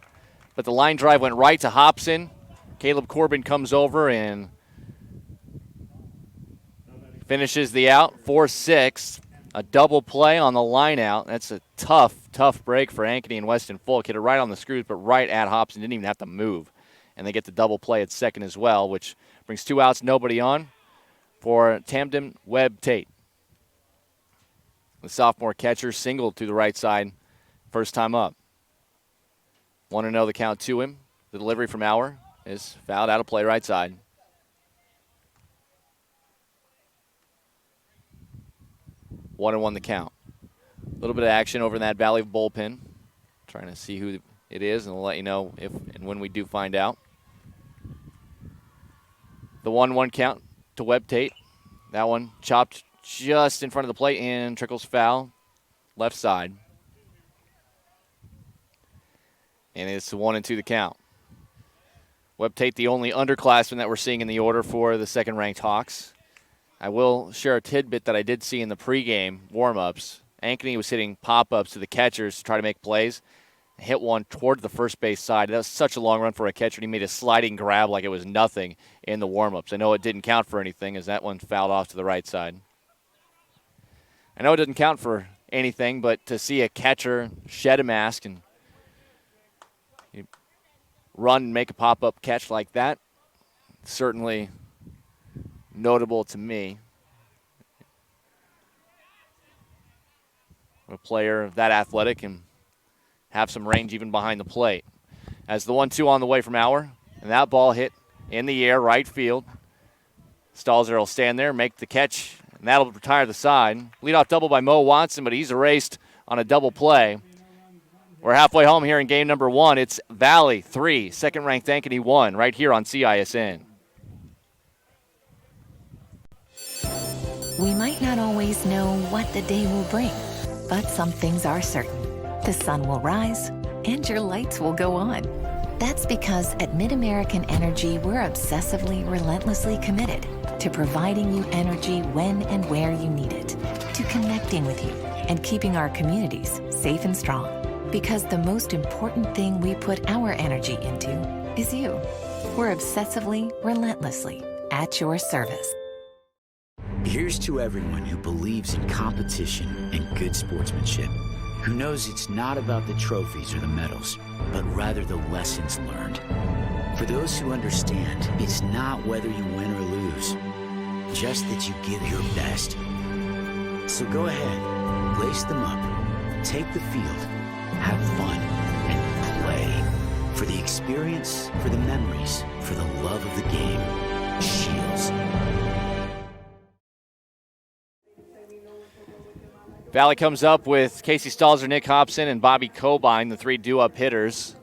but the line drive went right to Hobson. Caleb Corbin comes over and finishes the out, 4-6. A double play on the line out. That's a tough break for Ankeny and Weston Folk. Hit it right on the screws, but right at Hobson. Didn't even have to move. And they get the double play at second as well, which brings 2 outs, nobody on for Tamden Webb Tate. The sophomore catcher singled to the right side first time up. 1-0 the count to him. The delivery from Auer is fouled out of play right side. 1-1 the count. A little bit of action over in that Valley bullpen. Trying to see who it is, and we'll let you know if and when we do find out. The 1-1 count to Webb Tate. That one chopped just in front of the plate and trickles foul left side. And it's 1-2 the count. Webb Tate, the only underclassman that we're seeing in the order for the second-ranked Hawks. I will share a tidbit that I did see in the pregame warm-ups. Ankeny was hitting pop-ups to the catchers to try to make plays. Hit one toward the first base side. That was such a long run for a catcher. He made a sliding grab like it was nothing in the warm-ups. I know it didn't count for anything as that one fouled off to the right side. I know it didn't count for anything, but to see a catcher shed a mask and run and make a pop-up catch like that, certainly notable to me. A player that athletic and have some range even behind the plate. As the 1-2 on the way from Auer, and that ball hit in the air, right field. Stalzer will stand there, make the catch, and that'll retire the side. Leadoff double by Mo Watson, but he's erased on a double play. We're halfway home here in game number 1. It's Valley 3, second-ranked Ankeny 1, right here on CISN. We might not always know what the day will bring, but some things are certain. The sun will rise, and your lights will go on. That's because at MidAmerican Energy, we're obsessively, relentlessly committed to providing you energy when and where you need it, to connecting with you and keeping our communities safe and strong. Because the most important thing we put our energy into is you. We're obsessively, relentlessly at your service. Here's to everyone who believes in competition and good sportsmanship, who knows it's not about the trophies or the medals, but rather the lessons learned. For those who understand, it's not whether you win or lose, just that you give your best. So go ahead, lace them up, take the field, have fun, and play. For the experience, for the memories, for the love of the game. Shields. Valley comes up with Casey Stalzer, Nick Hobson, and Bobby Cobine, the 3 due-up hitters.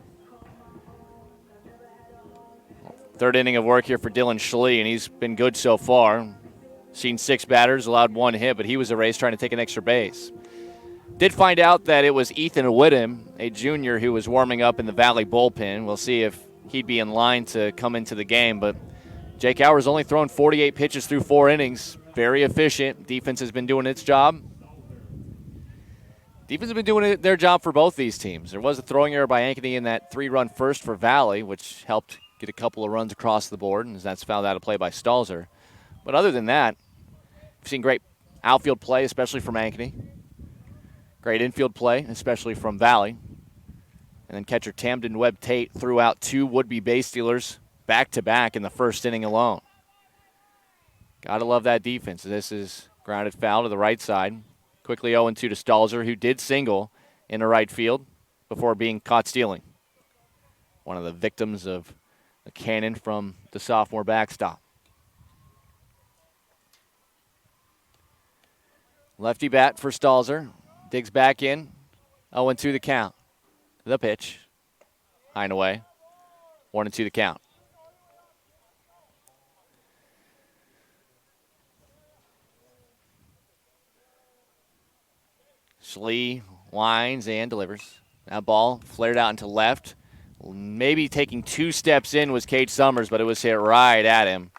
Third inning of work here for Dylan Schlee, and he's been good so far. Seen 6 batters, allowed 1 hit, but he was erased trying to take an extra base. Did find out that it was Ethan Whittem, a junior, who was warming up in the Valley bullpen. We'll see if he'd be in line to come into the game. But Jake Hour's only thrown 48 pitches through 4 innings. Very efficient. Defense has been doing its job. Defense has been doing their job for both these teams. There was a throwing error by Ankeny in that 3-run first for Valley, which helped get a couple of runs across the board, and that's fouled out of play by Stalzer. But other than that, we've seen great outfield play, especially from Ankeny. Great infield play, especially from Valley. And then catcher Tamden Webb-Tate threw out 2 would-be base stealers back-to-back in the first inning alone. Got to love that defense. This is grounded foul to the right side. Quickly 0-2 to Stalzer, who did single in the right field before being caught stealing. One of the victims of the cannon from the sophomore backstop. Lefty bat for Stalzer. Digs back in. 0-2 the count. The pitch. High and away. 1-2 the count. Schlee winds and delivers. That ball flared out into left. Maybe taking 2 steps in was Cade Summers, but it was hit right at him.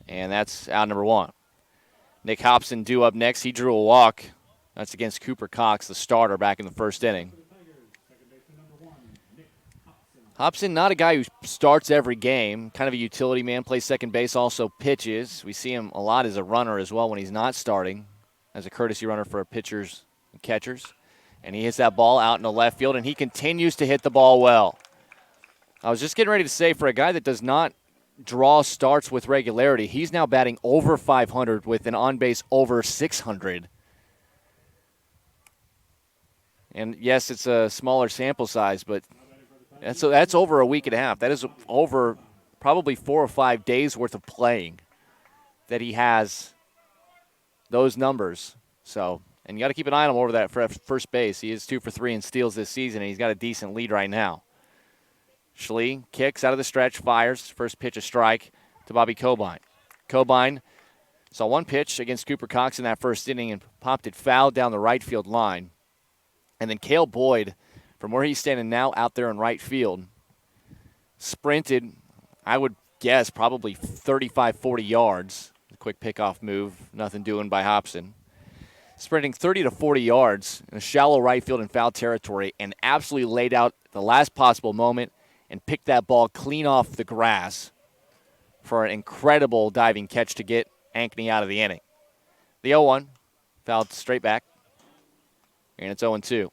And that's out number 1. Nick Hobson due up next. He drew a walk. That's against Cooper Cox, the starter, back in the first inning. Hobson, not a guy who starts every game. Kind of a utility man, plays second base, also pitches. We see him a lot as a runner as well when he's not starting, as a courtesy runner for pitchers and catchers. And he hits that ball out in the left field, and he continues to hit the ball well. I was just getting ready to say, for a guy that does not draw starts with regularity, he's now batting over 500 with an on-base over 600. And, yes, it's a smaller sample size, but that's over a week and a half. That is over probably 4 or 5 days' worth of playing that he has those numbers. So, and you got to keep an eye on him over that first base. He is 2 for 3 in steals this season, and he's got a decent lead right now. Schlee kicks out of the stretch, fires. First pitch a strike to Bobby Cobine. Cobine saw 1 pitch against Cooper Cox in that first inning and popped it foul down the right field line. And then Cale Boyd, from where he's standing now out there in right field, sprinted, I would guess, probably 35, 40 yards. A quick pickoff move, nothing doing by Hobson. Sprinting 30 to 40 yards in a shallow right field in foul territory and absolutely laid out the last possible moment and picked that ball clean off the grass for an incredible diving catch to get Ankeny out of the inning. The 0-1, fouled straight back, and it's 0-2.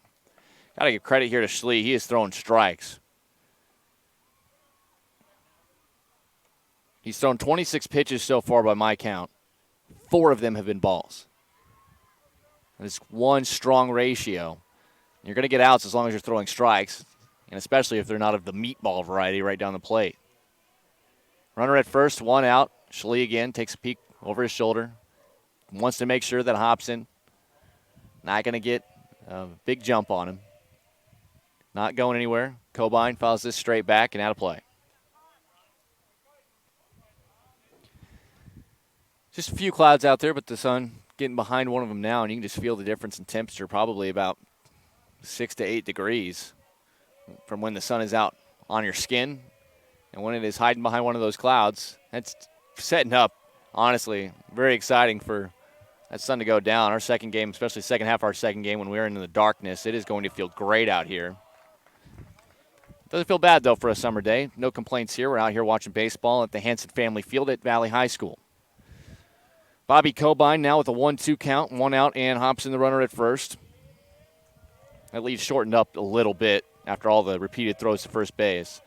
Got to give credit here to Schlee. He is throwing strikes. He's thrown 26 pitches so far by my count. 4 of them have been balls. It's one strong ratio. You're going to get outs as long as you're throwing strikes, and especially if they're not of the meatball variety right down the plate. Runner at first, 1 out. Schlee again takes a peek over his shoulder. Wants to make sure that Hobson not going to get a big jump on him. Not going anywhere. Cobine fouls this straight back and out of play. Just a few clouds out there, but the sun getting behind one of them now, and you can just feel the difference in temperature, probably about 6 to 8 degrees from when the sun is out on your skin and when it is hiding behind one of those clouds. That's setting up, honestly, very exciting for that sun to go down. Our second game, especially second half of our second game when we're in the darkness, it is going to feel great out here. Doesn't feel bad, though, for a summer day. No complaints here. We're out here watching baseball at the Hanson Family Field at Valley High School. Bobby Cobine now with a 1-2 count, 1 out, and Hobson the runner at first. That lead shortened up a little bit after all the repeated throws to first base.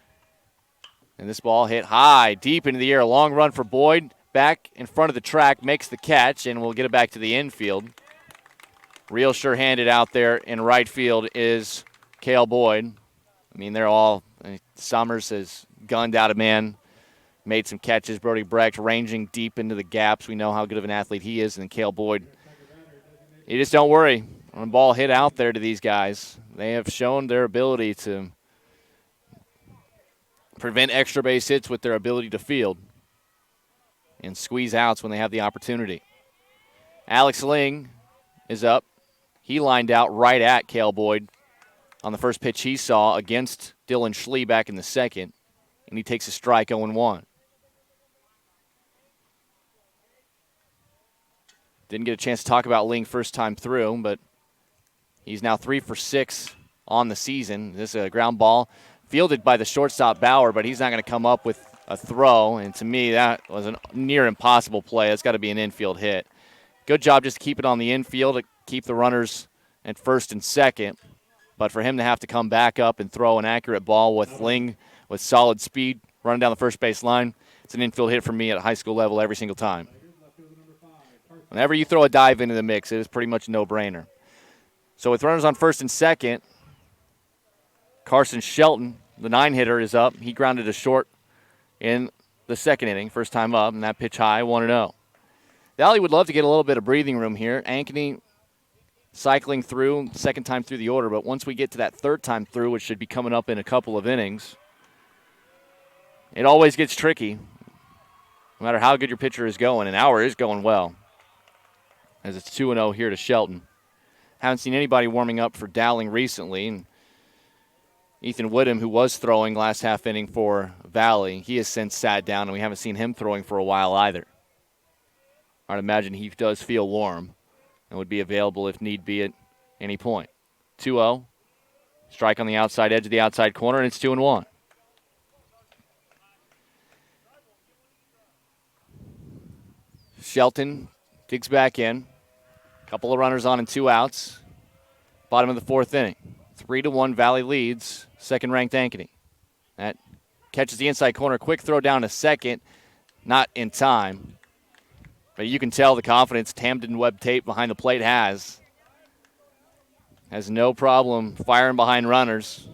And this ball hit high, deep into the air. A long run for Boyd. Back in front of the track, makes the catch, and we'll get it back to the infield. Real sure-handed out there in right field is Cale Boyd. I mean, they're all – Summers has gunned out a man, made some catches. Brody Brecht ranging deep into the gaps. We know how good of an athlete he is. And Cale Boyd, you just don't worry. When a ball hit out there to these guys, they have shown their ability to prevent extra base hits with their ability to field and squeeze outs when they have the opportunity. Alex Ling is up. He lined out right at Cale Boyd on the first pitch he saw against Dylan Schlee back in the second, and he takes a strike 0-1. Didn't get a chance to talk about Ling first time through, but he's now 3 for 6 on the season. This is a ground ball fielded by the shortstop Bauer, but he's not going to come up with a throw, and to me that was a near impossible play. That's got to be an infield hit. Good job just to keep it on the infield, to keep the runners at first and second, but for him to have to come back up and throw an accurate ball with Ling with solid speed running down the first base line, it's an infield hit for me at high school level every single time. Whenever you throw a dive into the mix, it is pretty much a no-brainer. So with runners on first and second, Carson Shelton, the 9-hitter, is up. He grounded to short in the second inning, first time up, and that pitch high, 1-0. Valley would love to get a little bit of breathing room here. Ankeny cycling through, second time through the order, but once we get to that third time through, which should be coming up in a couple of innings, it always gets tricky, no matter how good your pitcher is going, and Auer is going well, as it's 2-0 here to Shelton. Haven't seen anybody warming up for Dowling recently, and Ethan Woodham, who was throwing last half inning for Valley, he has since sat down, and we haven't seen him throwing for a while either. I'd imagine he does feel warm and would be available if need be at any point. 2-0. Strike on the outside edge of the outside corner, and it's 2-1. Shelton digs back in. Couple of runners on and 2 outs. Bottom of the fourth inning. 3-1 Valley leads second-ranked Ankeny. That catches the inside corner. Quick throw down to second. Not in time. But you can tell the confidence Tamden Webb Tate behind the plate has. Has no problem firing behind runners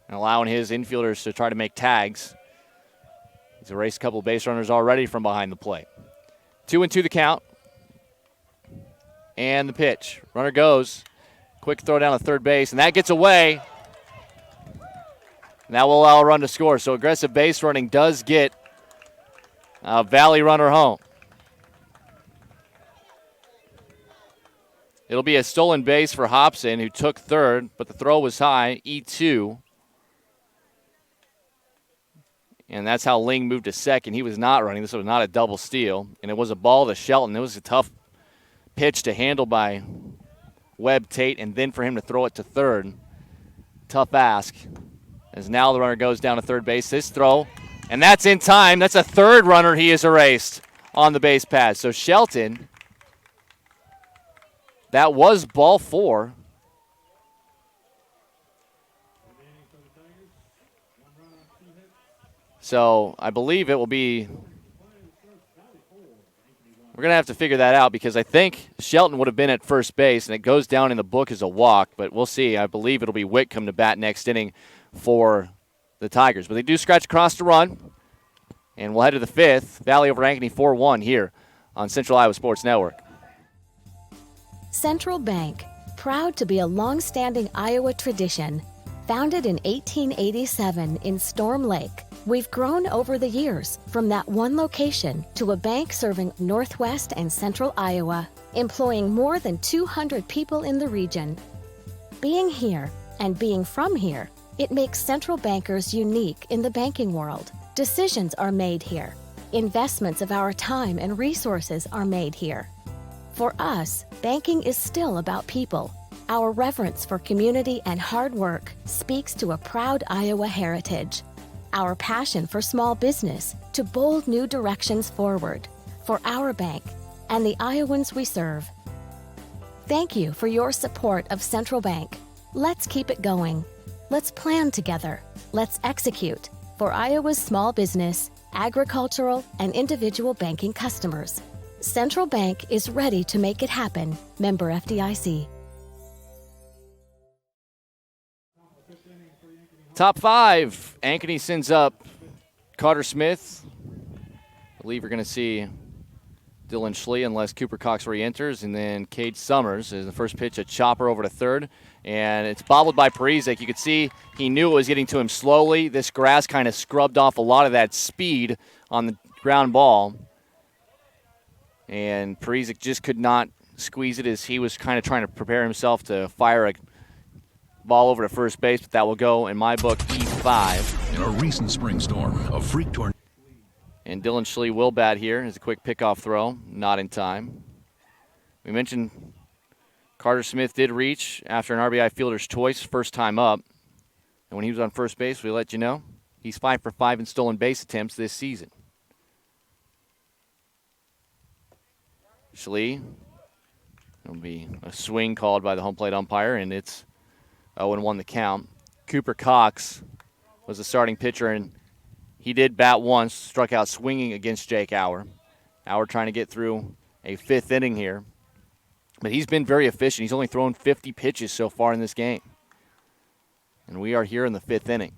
and allowing his infielders to try to make tags. He's erased a couple of base runners already from behind the plate. 2-2 the count. And the pitch. Runner goes. Quick throw down to third base, and that gets away. And that will allow a run to score. So aggressive base running does get a Valley runner home. It'll be a stolen base for Hobson, who took third, but the throw was high, E2. And that's how Ling moved to second. He was not running. This was not a double steal. And it was a ball to Shelton. It was a tough pitch to handle by Webb Tate, and then for him to throw it to third. Tough ask. As now the runner goes down to third base. This throw, and that's in time. That's a third runner he has erased on the base pass. So Shelton, that was ball 4. So I believe it will be, we're going to have to figure that out, because I think Shelton would have been at first base, and it goes down in the book as a walk, but we'll see. I believe it'll be Whitcomb to bat next inning for the Tigers. But they do scratch across the run, and we'll head to the 5th. Valley over Ankeny 4-1 here on Central Iowa Sports Network. Central Bank, proud to be a long-standing Iowa tradition. Founded in 1887 in Storm Lake, we've grown over the years from that one location to a bank serving Northwest and Central Iowa, employing more than 200 people in the region. Being here and being from here, it makes Central Bankers unique in the banking world. Decisions are made here. Investments of our time and resources are made here. For us, banking is still about people. Our reverence for community and hard work speaks to a proud Iowa heritage. Our passion for small business to bold new directions forward for our bank and the Iowans we serve. Thank you for your support of Central Bank. Let's keep it going. Let's plan together. Let's execute for Iowa's small business, agricultural, and individual banking customers. Central Bank is ready to make it happen. Member FDIC. Top 5. Ankeny sends up Carter Smith. I believe you're going to see Dylan Schlee unless Cooper Cox re-enters. And then Cade Summers is the first pitch, a chopper over to third. And it's bobbled by Parizek. You could see he knew it was getting to him slowly. This grass kind of scrubbed off a lot of that speed on the ground ball. And Parizek just could not squeeze it as he was kind of trying to prepare himself to fire a ball over to first base, but that will go, in my book, E5. In a recent spring storm, a freak tornado. And Dylan Schlee will bat here as a quick pickoff throw, not in time. We mentioned Carter Smith did reach after an RBI fielder's choice, first time up. And when he was on first base, we let you know, he's 5 for 5 in stolen base attempts this season. Schlee, it'll be a swing called by the home plate umpire, and it's 0-1 the count. Cooper Cox was the starting pitcher, and he did bat once, struck out swinging against Jake Auer. Auer trying to get through a fifth inning here. But he's been very efficient. He's only thrown 50 pitches so far in this game. And we are here in the fifth inning.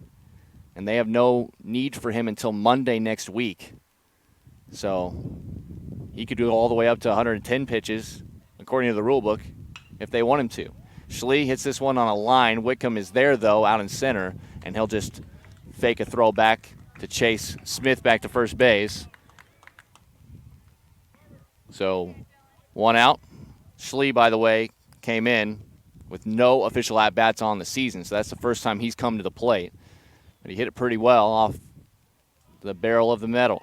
And they have no need for him until Monday next week. So he could do all the way up to 110 pitches, according to the rule book, if they want him to. Schlee hits this one on a line. Whitcomb is there, though, out in center, and he'll just fake a throw back to chase Smith back to first base. So 1 out. Schlee, by the way, came in with no official at-bats on the season, so that's the first time he's come to the plate. But he hit it pretty well off the barrel of the metal.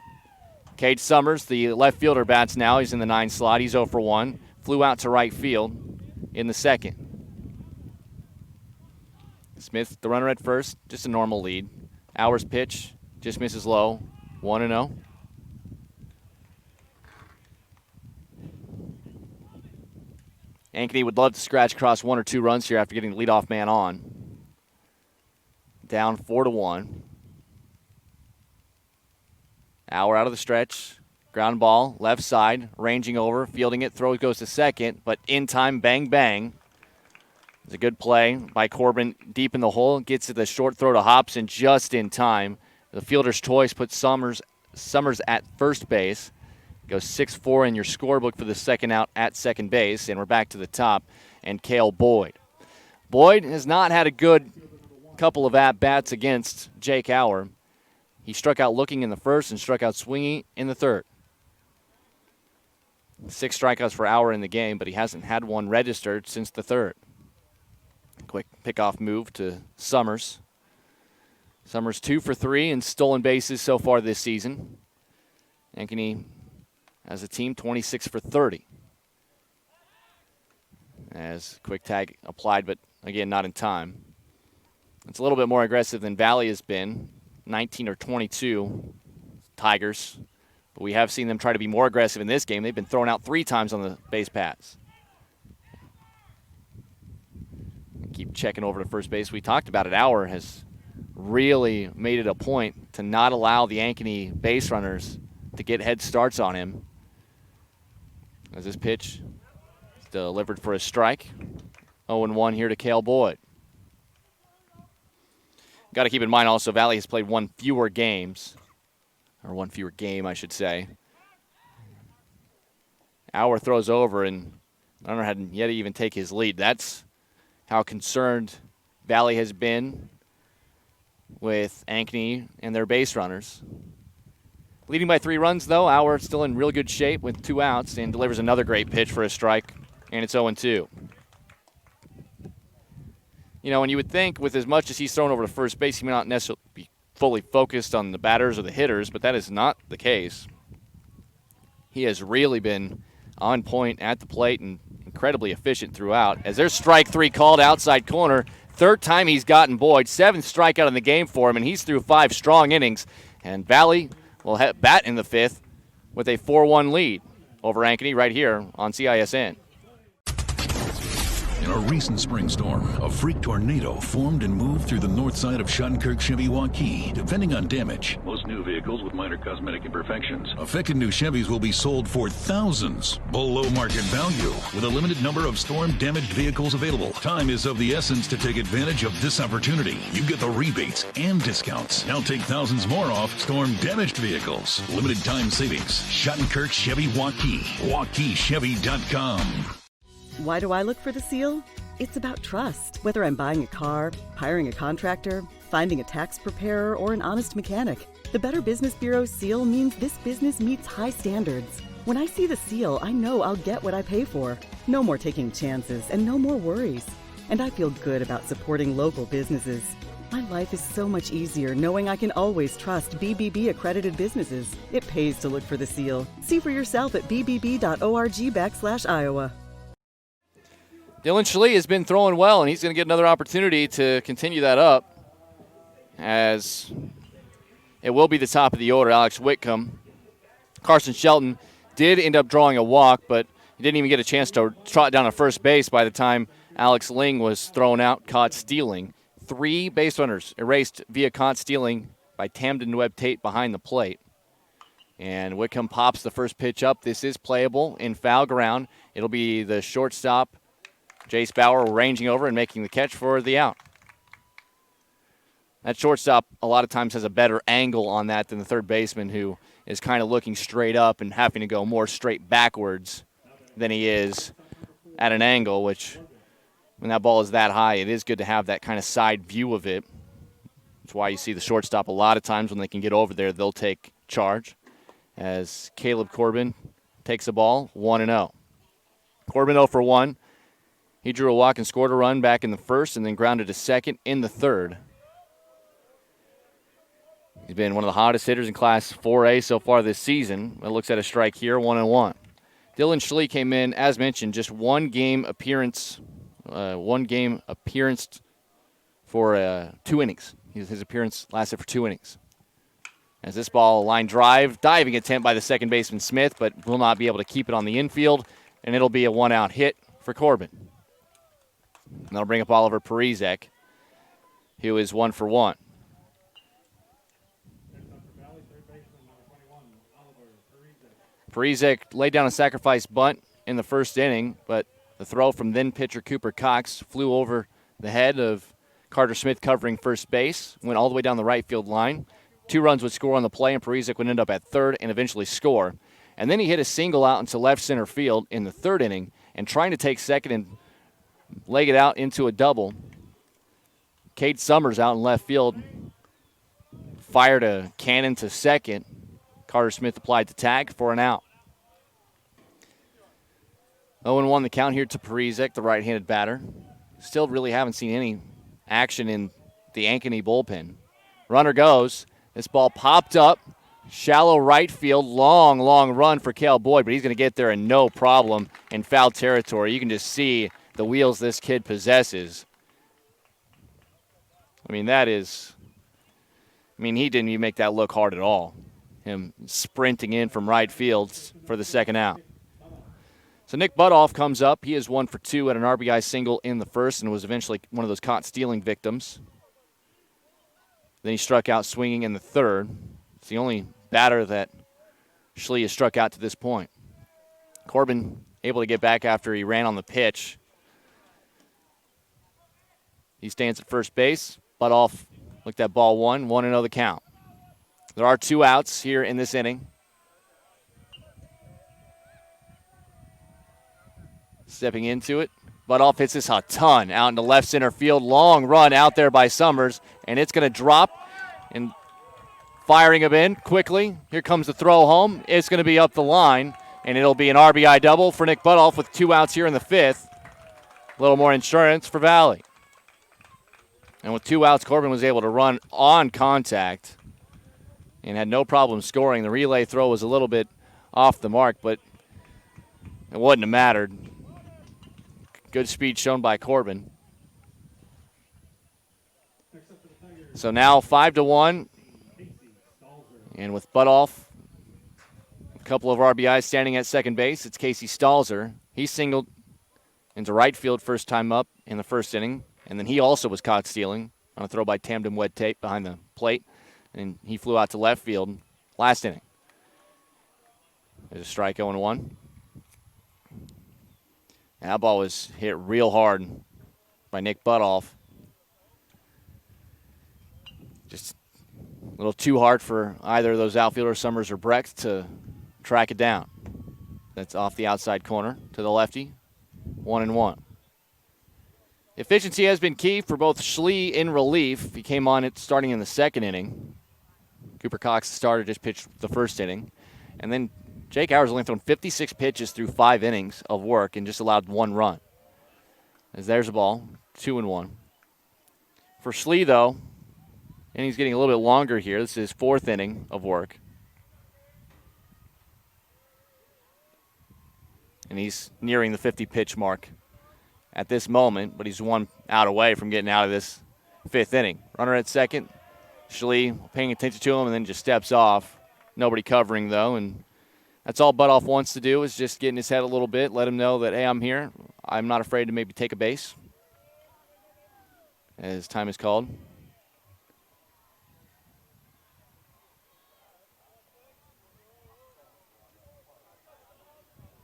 Cade Summers, the left fielder, bats now. He's in the 9 slot. He's 0 for 1. Flew out to right field in the second. Smith, the runner at first, just a normal lead. Auer's pitch just misses low, 1-0. Ankeny would love to scratch across 1 or 2 runs here after getting the leadoff man on. Down 4-1. Auer out of the stretch. Ground ball, left side, ranging over, fielding it, throw goes to second, but in time, bang, bang. It's a good play by Corbin deep in the hole. Gets to the short throw to Hobson just in time. The fielder's choice puts Summers at first base. Goes 6-4 in your scorebook for the second out at second base. And we're back to the top. And Cale Boyd. Boyd has not had a good couple of at-bats against Jake Auer. He struck out looking in the first and struck out swinging in the third. 6 strikeouts for Auer in the game, but he hasn't had one registered since the third. Quick pickoff move to Summers. Summers 2 for 3 in stolen bases so far this season. Ankeny, as a team, 26 for 30. As quick tag applied, but again, not in time. It's a little bit more aggressive than Valley has been. 19 or 22 Tigers. But we have seen them try to be more aggressive in this game. They've been thrown out 3 times on the base paths. Keep checking over to first base. We talked about it. Auer has really made it a point to not allow the Ankeny base runners to get head starts on him. As this pitch is delivered for a strike. 0-1 here to Cale Boyd. Got to keep in mind also Valley has played 1 fewer games. Or 1 fewer game, I should say. Auer throws over, and Runner hadn't yet even take his lead. That's how concerned Valley has been with Ankeny and their base runners. Leading by 3 runs, though, Auer still in real good shape with 2 outs and delivers another great pitch for a strike, and it's 0-2. You know, and you would think with as much as he's thrown over to first base, he may not necessarily be fully focused on the batters or the hitters, but that is not the case. He has really been on point at the plate and incredibly efficient throughout. As there's strike 3 called outside corner, 3rd time he's gotten Boyd, 7th strikeout in the game for him, and he's through 5 strong innings. And Valley will bat in the 5th with a 4-1 lead over Ankeny right here on CISN. In a recent spring storm, a freak tornado formed and moved through the north side of Shunkirk, Chevy Waukee. Depending on damage, most new vehicles with minor cosmetic imperfections. Affected new Chevys will be sold for thousands below market value, with a limited number of storm-damaged vehicles available. Time is of the essence to take advantage of this opportunity. You get the rebates and discounts. Now take thousands more off storm-damaged vehicles. Limited time savings. Shunkirk Chevy Waukee. WaukeeChevy.com. Why do I look for the seal? It's about trust. Whether I'm buying a car, hiring a contractor, finding a tax preparer, or an honest mechanic, the Better Business Bureau seal means this business meets high standards. When I see the seal, I know I'll get what I pay for. No more taking chances and no more worries. And I feel good about supporting local businesses. My life is so much easier knowing I can always trust BBB accredited businesses. It pays to look for the seal. See for yourself at bbb.org/Iowa. Dylan Schlee has been throwing well, and he's going to get another opportunity to continue that up, as it will be the top of the order. Alex Whitcomb. Carson Shelton did end up drawing a walk, but he didn't even get a chance to trot down to first base by the time Alex Ling was thrown out, caught stealing. 3 base runners erased via caught stealing by Tamden Webb-Tate behind the plate. And Whitcomb pops the first pitch up. This is playable in foul ground. It'll be the shortstop, Jace Bauer, ranging over and making the catch for the out. That shortstop a lot of times has a better angle on that than the third baseman, who is kind of looking straight up and having to go more straight backwards than he is at an angle, which when that ball is that high, it is good to have that kind of side view of it. That's why you see the shortstop a lot of times when they can get over there, they'll take charge. As Caleb Corbin takes the ball, 1-0. Corbin 0 for 1. He drew a walk and scored a run back in the first and then grounded to second in the third. He's been one of the hottest hitters in Class 4A so far this season. It looks at a strike here, 1-1. Dylan Schlee came in, as mentioned, just one game appearance for 2 innings. His appearance lasted for 2 innings. As this ball, a line drive, diving attempt by the second baseman Smith, but will not be able to keep it on the infield, and it'll be a 1-out hit for Corbin. And that'll bring up Oliver Parizek, who is 1 for 1. Parizek laid down a sacrifice bunt in the first inning, but the throw from then pitcher Cooper Cox flew over the head of Carter Smith covering first base, went all the way down the right field line. 2 runs would score on the play, and Parizek would end up at third and eventually score. And then he hit a single out into left center field in the third inning, and trying to take second and leg it out into a double. Cade Summers out in left field fired a cannon to second. Carter Smith applied the tag for an out. 0-1 the count here to Parizek, the right-handed batter. Still really haven't seen any action in the Ankeny bullpen. Runner goes. This ball popped up. Shallow right field. Long run for Cale Boyd, but he's going to get there and no problem in foul territory. You can just see the wheels this kid possesses. He didn't even make that look hard at all. Him sprinting in from right field for the second out. So Nick Butoff comes up. He is 1 for 2 at an RBI single in the first and was eventually one of those caught stealing victims. Then he struck out swinging in the third. It's the only batter that Schlee has struck out to this point. Corbin able to get back after he ran on the pitch. He stands at first base. Butoff looked at ball 1-0 the count. There are 2 outs here in this inning. Stepping into it. Butoff hits this a ton out into left center field. Long run out there by Summers, and it's going to drop. And firing him in quickly. Here comes the throw home. It's going to be up the line, and it'll be an RBI double for Nick Butoff with 2 outs here in the 5th. A little more insurance for Valley. And with 2 outs, Corbin was able to run on contact and had no problem scoring. The relay throw was a little bit off the mark, but it wouldn't have mattered. Good speed shown by Corbin. So now 5-1. And with Butoff, a couple of RBIs standing at second base, it's Casey Stalzer. He singled into right field first time up in the first inning, and then he also was caught stealing on a throw by Tamden Webb-Tate behind the plate, and he flew out to left field last inning. There's a strike 0-1. And that ball was hit real hard by Nick Butoff. Just a little too hard for either of those outfielders, Summers or Brecht, to track it down. That's off the outside corner to the lefty. 1-1. Efficiency has been key for both Schlee in relief. He came on it starting in the second inning. Cooper Cox, the starter, just pitched the first inning. And then Jake Hour's only thrown 56 pitches through 5 innings of work and just allowed 1 run. As there's the ball, 2-1. For Schlee, though, inning's getting a little bit longer here. This is his 4th inning of work. And he's nearing the 50-pitch mark at this moment, but he's 1 out away from getting out of this 5th inning. Runner at second. Schlee paying attention to him and then just steps off. Nobody covering, though, and that's all Butoff wants to do is just get in his head a little bit, let him know that, hey, I'm here. I'm not afraid to maybe take a base as time is called.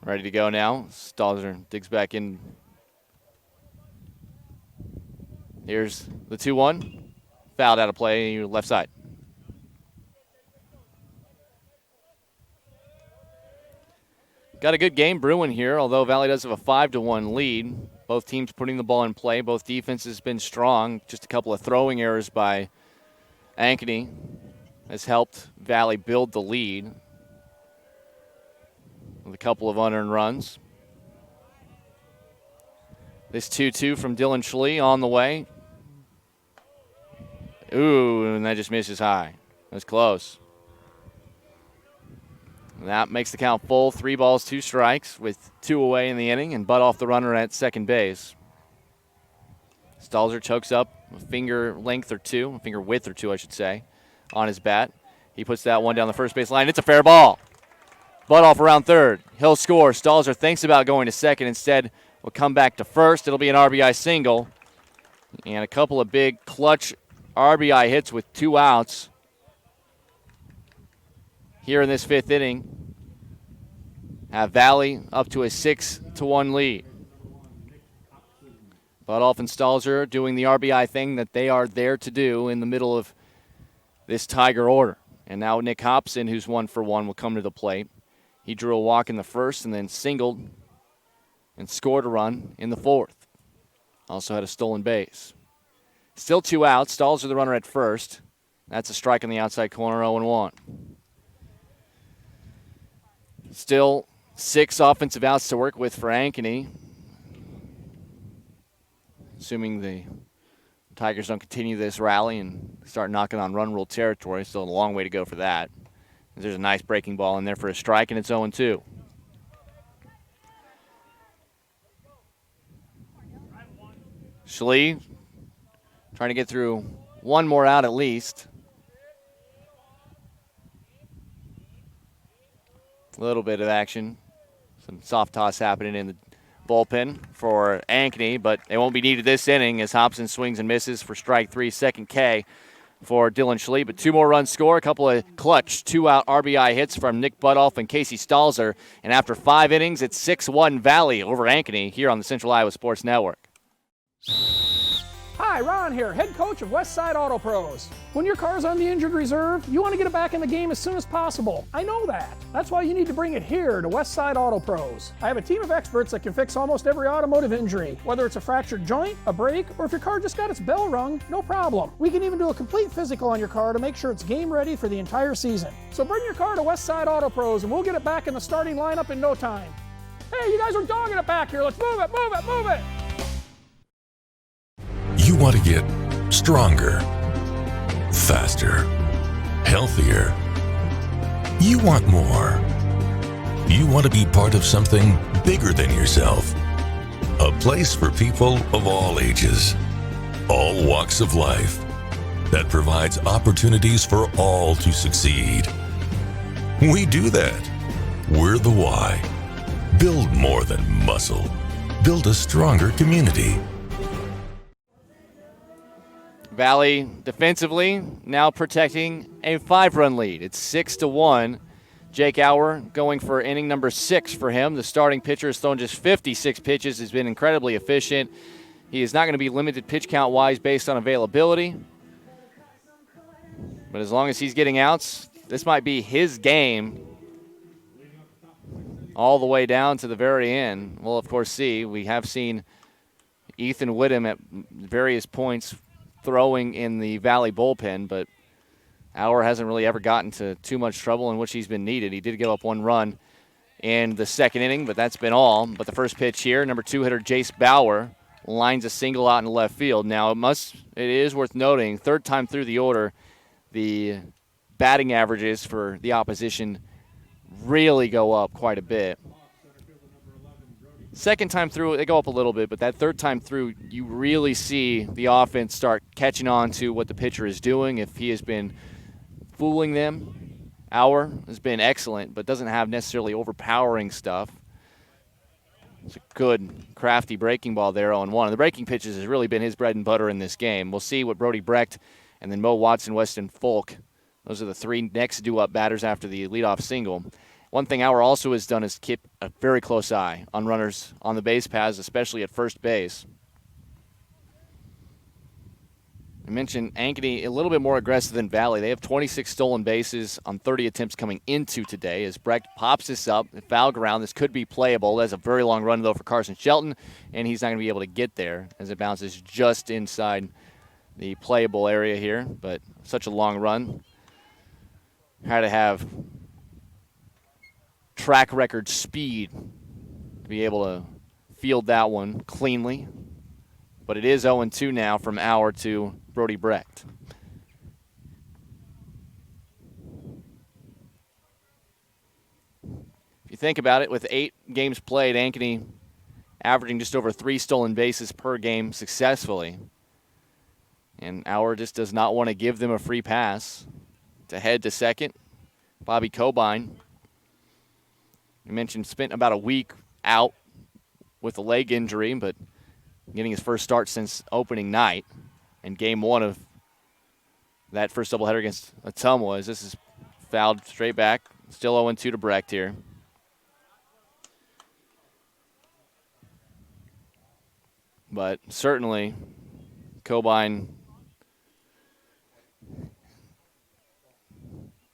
Ready to go now. Stalzer digs back in. Here's the 2-1. Fouled out of play, your left side. Got a good game brewing here, although Valley does have a 5-1 lead. Both teams putting the ball in play. Both defenses been strong. Just a couple of throwing errors by Ankeny has helped Valley build the lead with a couple of unearned runs. This 2-2 from Dylan Schlee on the way. Ooh, and that just misses high. That's close. And that makes the count full. 3 balls, 2 strikes with 2 away in the inning, and Butoff the runner at second base. Stalzer chokes up a finger width or two, I should say, on his bat. He puts that one down the first base line. It's a fair ball. Butoff around third. He'll score. Stalzer thinks about going to second. Instead, will come back to first. It'll be an RBI single. And a couple of big clutch RBI hits with 2 outs here in this 5th inning. Have Valley up to a 6-1 lead. Butoff and Stalzer doing the RBI thing that they are there to do in the middle of this Tiger order. And now Nick Hobson, who's 1 for 1, will come to the plate. He drew a walk in the first and then singled and scored a run in the 4th. Also had a stolen base. Still 2 outs. Stalzer the runner at first. That's a strike on the outside corner, 0-1. Still 6 offensive outs to work with for Ankeny. Assuming the Tigers don't continue this rally and start knocking on run rule territory. Still a long way to go for that. There's a nice breaking ball in there for a strike, and it's 0-2. Schlee trying to get through 1 more out at least. A little bit of action. Some soft toss happening in the bullpen for Ankeny, but they won't be needed this inning as Hobson swings and misses for strike 3, second K for Dylan Schlee. But 2 more runs score, a couple of clutch 2-out RBI hits from Nick Butoff and Casey Stalzer. And after 5 innings, it's 6-1 Valley over Ankeny here on the Central Iowa Sports Network. Hi, Ron here, head coach of Westside Auto Pros. When your car's on the injured reserve, you want to get it back in the game as soon as possible. I know that. That's why you need to bring it here to Westside Auto Pros. I have a team of experts that can fix almost every automotive injury. Whether it's a fractured joint, a brake, or if your car just got its bell rung, no problem. We can even do a complete physical on your car to make sure it's game ready for the entire season. So bring your car to Westside Auto Pros and we'll get it back in the starting lineup in no time. Hey, you guys are dogging it back here. Let's move it, move it, move it. You want to get stronger, faster, healthier. You want more. You want to be part of something bigger than yourself. A place for people of all ages, all walks of life, that provides opportunities for all to succeed. We do that. We're the why. Build more than muscle. Build a stronger community. Valley defensively now protecting a 5-run lead. It's 6-1. Jake Hour going for inning number 6 for him. The starting pitcher has thrown just 56 pitches, has been incredibly efficient. He is not going to be limited pitch count-wise based on availability. But as long as he's getting outs, this might be his game all the way down to the very end. We'll, of course, see. We have seen Ethan Whittem at various points throwing in the Valley bullpen, but Auer hasn't really ever gotten to too much trouble in which he's been needed. He did give up 1 run in the second inning, but that's been all. But the first pitch here, number 2 hitter Jace Bauer lines a single out in left field. Now it is worth noting, third time through the order, the batting averages for the opposition really go up quite a bit. Second time through, they go up a little bit, but that third time through, you really see the offense start catching on to what the pitcher is doing. If he has been fooling them, Auer has been excellent, but doesn't have necessarily overpowering stuff. It's a good, crafty breaking ball there, 0-1. And the breaking pitches has really been his bread and butter in this game. We'll see what Brody Brecht and then Mo Watson, Weston Folk. Those are the 3 next due-up batters after the leadoff single. One thing Auer also has done is keep a very close eye on runners on the base paths, especially at first base. I mentioned Ankeny a little bit more aggressive than Valley. They have 26 stolen bases on 30 attempts coming into today. As Brecht pops this up, foul ground, this could be playable. That's a very long run, though, for Carson Shelton, and he's not going to be able to get there as it bounces just inside the playable area here. But such a long run. Had to have track record speed to be able to field that one cleanly. But it is 0-2 now from Auer to Brody Brecht. If you think about it, with 8 games played, Ankeny averaging just over 3 stolen bases per game successfully. And Auer just does not want to give them a free pass. To head to second, Bobby Cobine. You mentioned spent about a week out with a leg injury, but getting his first start since opening night. And game 1 of that first doubleheader against Ottumwa, as this is fouled straight back. Still 0-2 to Brecht here. But certainly, Cobine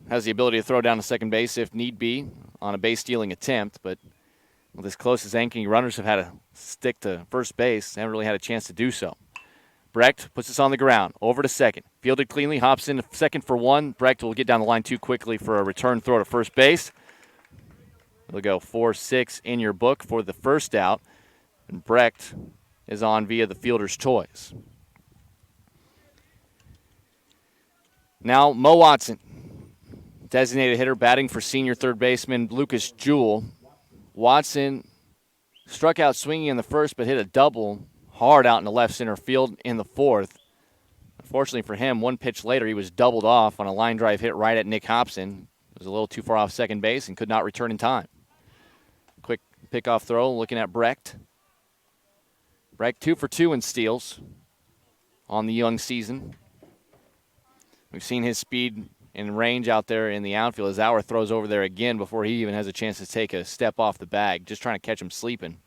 has the ability to throw down to second base if need be on a base-stealing attempt, but with as close as Ankeny runners have had to stick to first base, they haven't really had a chance to do so. Brecht puts this on the ground, over to second. Fielded cleanly, hops in second for 1. Brecht will get down the line too quickly for a return throw to first base. They'll go 4-6 in your book for the first out, and Brecht is on via the fielder's choice. Now Mo Watson, designated hitter, batting for senior third baseman Lucas Jewell. Watson struck out swinging in the first, but hit a double hard out in the left center field in the fourth. Unfortunately for him, 1 pitch later, he was doubled off on a line drive hit right at Nick Hobson. It was a little too far off second base and could not return in time. Quick pickoff throw, looking at Brecht. Brecht 2 for 2 in steals on the young season. We've seen his speed and range out there in the outfield as Auer throws over there again before he even has a chance to take a step off the bag, just trying to catch him sleeping.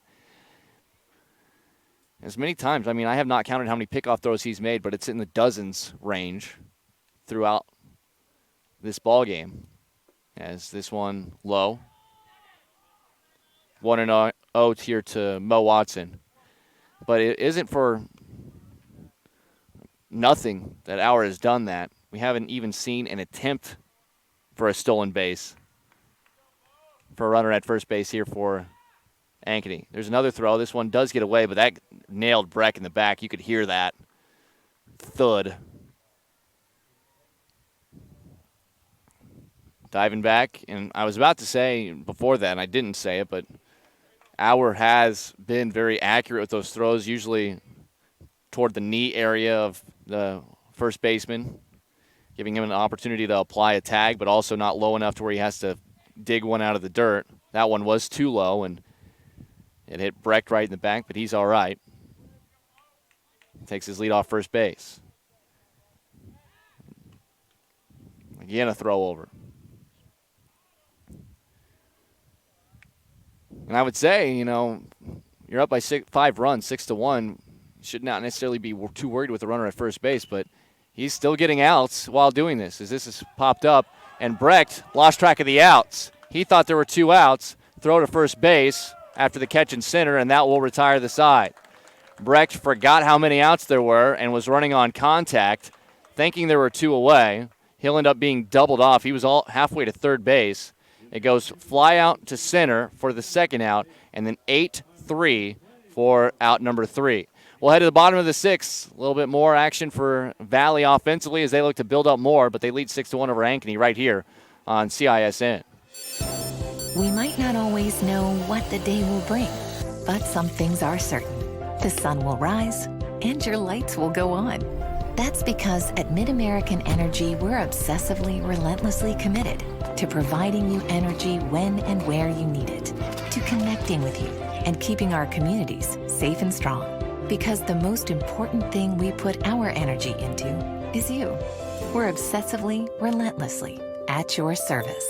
As many times, I mean, I have not counted how many pickoff throws he's made, but it's in the dozens range throughout this ball game. As this one low. 1-0 here to Mo Watson. But it isn't for nothing that Auer has done that. We haven't even seen an attempt for a stolen base for a runner at first base here for Ankeny. There's another throw. This one does get away, but that nailed Brecht in the back. You could hear that thud. Diving back, and I was about to say before that, and I didn't say it, but Auer has been very accurate with those throws, usually toward the knee area of the first baseman, giving him an opportunity to apply a tag, but also not low enough to where he has to dig one out of the dirt. That one was too low, and it hit Brecht right in the back, but he's all right. Takes his lead off first base. Again, a throw over. And I would say, you know, you're up by 5 runs, 6-1. You should not necessarily be too worried with the runner at first base, but he's still getting outs while doing this, as this has popped up. And Brecht lost track of the outs. He thought there were 2 outs. Throw to first base after the catch in center, and that will retire the side. Brecht forgot how many outs there were and was running on contact, thinking there were 2 away. He'll end up being doubled off. He was all halfway to third base, It goes fly out to center for the second out, and then 8-3 for out number 3. We'll head to the bottom of the 6th. A little bit more action for Valley offensively as they look to build up more, but they lead 6-1 over Ankeny right here on CISN. We might not always know what the day will bring, but some things are certain. The sun will rise, and your lights will go on. That's because at MidAmerican Energy, we're obsessively, relentlessly committed to providing you energy when and where you need it, to connecting with you and keeping our communities safe and strong. Because the most important thing we put our energy into is you. We're obsessively, relentlessly at your service.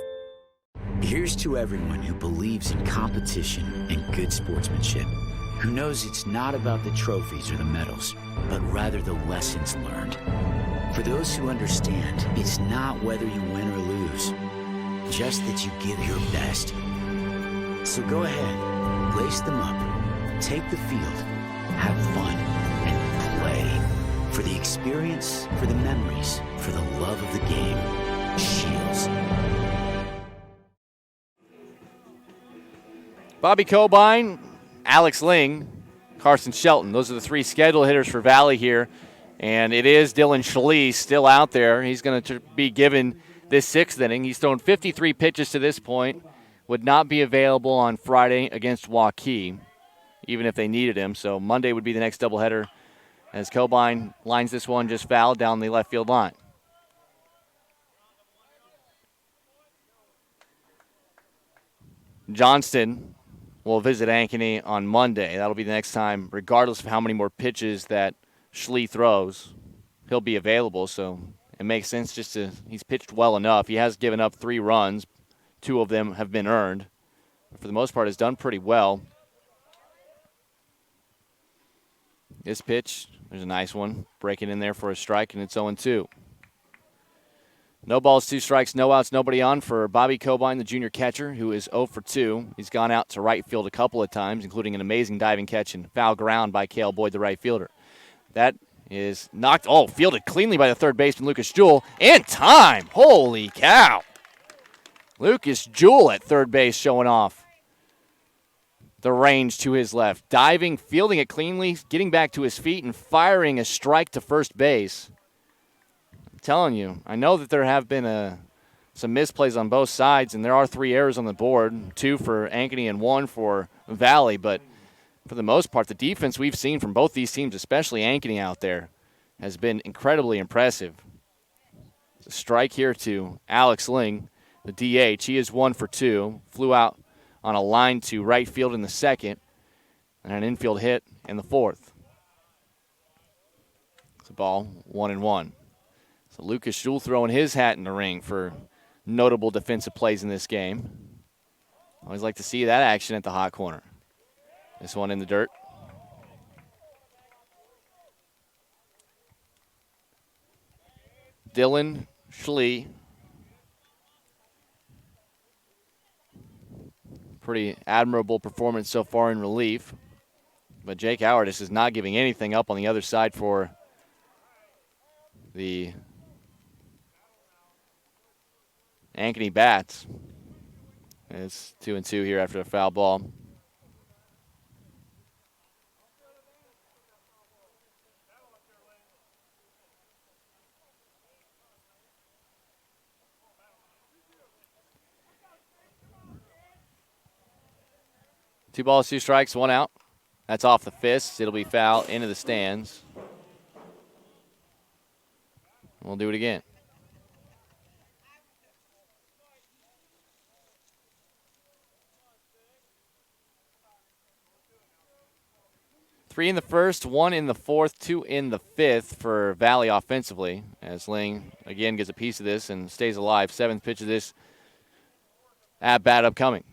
Here's to everyone who believes in competition and good sportsmanship, who knows it's not about the trophies or the medals, but rather the lessons learned. For those who understand, it's not whether you win or lose, just that you give your best. So go ahead, lace them up, take the field, have fun, and play. For the experience, for the memories, for the love of the game. Shields. Bobby Cobine, Alex Ling, Carson Shelton. Those are the 3 scheduled hitters for Valley here. And it is Dylan Schley still out there. He's going to be given this 6th inning. He's thrown 53 pitches to this point. Would not be available on Friday against Waukee, even if they needed him. So Monday would be the next doubleheader as Cobine lines this one just foul down the left field line. Johnston will visit Ankeny on Monday. That'll be the next time, regardless of how many more pitches that Schley throws. He'll be available, so it makes sense just to – he's pitched well enough. He has given up 3 runs. 2 of them have been earned. But for the most part, has done pretty well. This pitch, there's a nice one. Breaking in there for a strike, and it's 0-2. No balls, 2 strikes, no outs, nobody on for Bobby Cobine, the junior catcher, who is 0 for 2. He's gone out to right field a couple of times, including an amazing diving catch and foul ground by Cale Boyd, the right fielder. That is knocked, fielded cleanly by the third baseman, Lucas Jewell. And time! Holy cow! Lucas Jewell at third base showing off the range to his left. Diving, fielding it cleanly, getting back to his feet, and firing a strike to first base. Telling you, I know that there have been some misplays on both sides, and there are 3 errors on the board, 2 for Ankeny and 1 for Valley, but for the most part, the defense we've seen from both these teams, especially Ankeny out there, has been incredibly impressive. A strike here to Alex Ling, the DH. He is 1 for 2, flew out on a line to right field in the second, and an infield hit in the 4th. It's a ball, 1-1. So Lucas Jewell throwing his hat in the ring for notable defensive plays in this game. Always like to see that action at the hot corner. This one in the dirt. Dylan Schley. Pretty admirable performance so far in relief. But Jake Howard is not giving anything up on the other side for the Ankeny bats. It's 2-2 here after a foul ball. Two balls, 2 strikes, 1 out. That's off the fist. It'll be foul into the stands. We'll do it again. Three in the first, 1 in the 4th, 2 in the 5th for Valley offensively, as Ling again gets a piece of this and stays alive. 7th pitch of this at bat upcoming.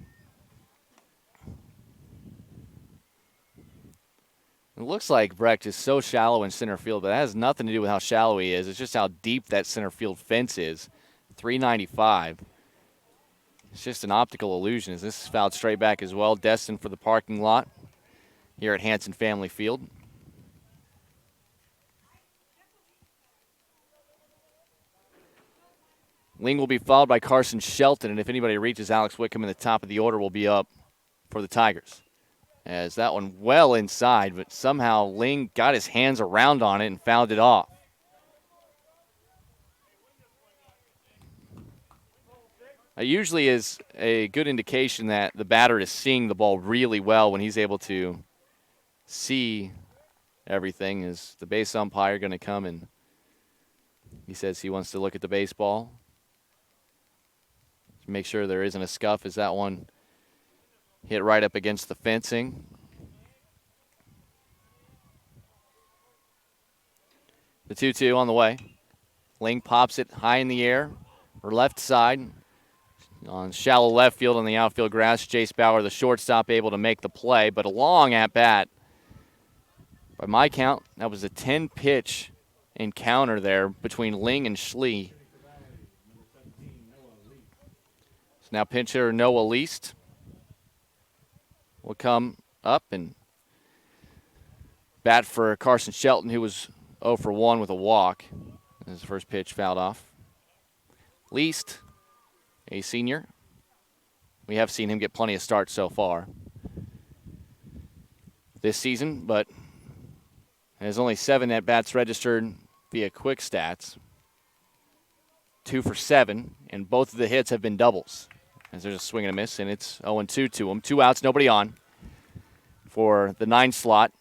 It looks like Brecht is so shallow in center field, but that has nothing to do with how shallow he is. It's just how deep that center field fence is. 395. It's just an optical illusion as this is fouled straight back as well, destined for the parking lot here at Hanson Family Field. Ling will be followed by Carson Shelton, and if anybody reaches Alex Wickham in the top of the order, will be up for the Tigers. As that one well inside, but somehow Ling got his hands around on it and fouled it off. It usually is a good indication that the batter is seeing the ball really well when he's able to see everything. Is the base umpire going to come and he says he wants to look at the baseball to make sure there isn't a scuff as that one hit right up against the fencing. The 2-2 on the way. Ling pops it high in the air, or left side. On shallow left field on the outfield grass, Jace Bauer, the shortstop, able to make the play, but a long at-bat. By my count, that was a 10-pitch encounter there between Ling and Schlee. So now pitcher Noah Least will come up and bat for Carson Shelton, who was 0 for 1 with a walk. His first pitch fouled off. Least, a senior. We have seen him get plenty of starts so far this season, but has only 7 at-bats registered via quick stats. 2 for 7, and both of the hits have been doubles. As there's a swing and a miss, and it's 0-2 to him. 2 outs, nobody on for the 9 slot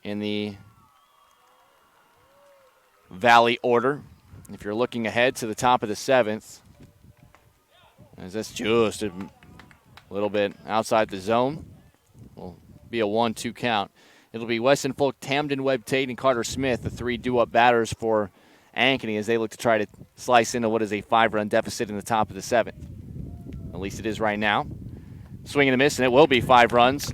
in the Valley order. If you're looking ahead to the top of the 7th, as that's just a little bit outside the zone, will be a 1-2 count. It'll be Weston Folk, Tamden Webb Tate, and Carter Smith, the 3 due-up batters for Ankeny as they look to try to slice into what is a 5-run deficit in the top of the 7th. At least it is right now. Swing and a miss, and it will be 5 runs.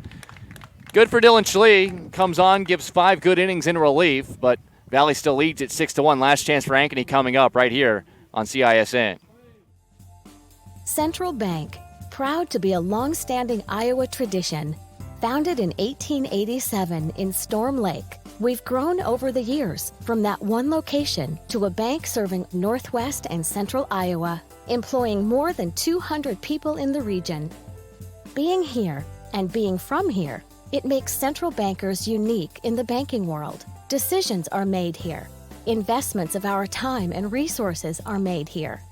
Good for Dylan Schlee. Comes on, gives 5 good innings in relief, but Valley still leads at 6-1. Last chance for Ankeny coming up right here on CISN. Central Bank, proud to be a long-standing Iowa tradition. Founded in 1887 in Storm Lake, we've grown over the years from that one location to a bank serving northwest and central Iowa, employing more than 200 people in the region. Being here and being from here, it makes Central Bankers unique in the banking world. Decisions are made here. Investments of our time and resources are made here.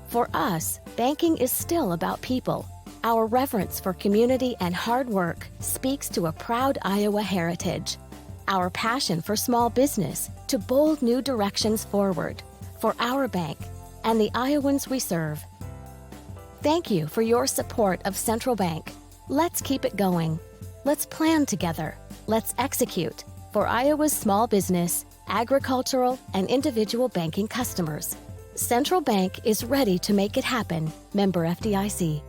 For us, banking is still about people. Our reverence for community and hard work speaks to a proud Iowa heritage. Our passion for small business to bold new directions forward for our bank and the Iowans we serve. Thank you for your support of Central Bank. Let's keep it going. Let's plan together. Let's execute for Iowa's small business, agricultural, and individual banking customers. Central Bank is ready to make it happen. Member FDIC.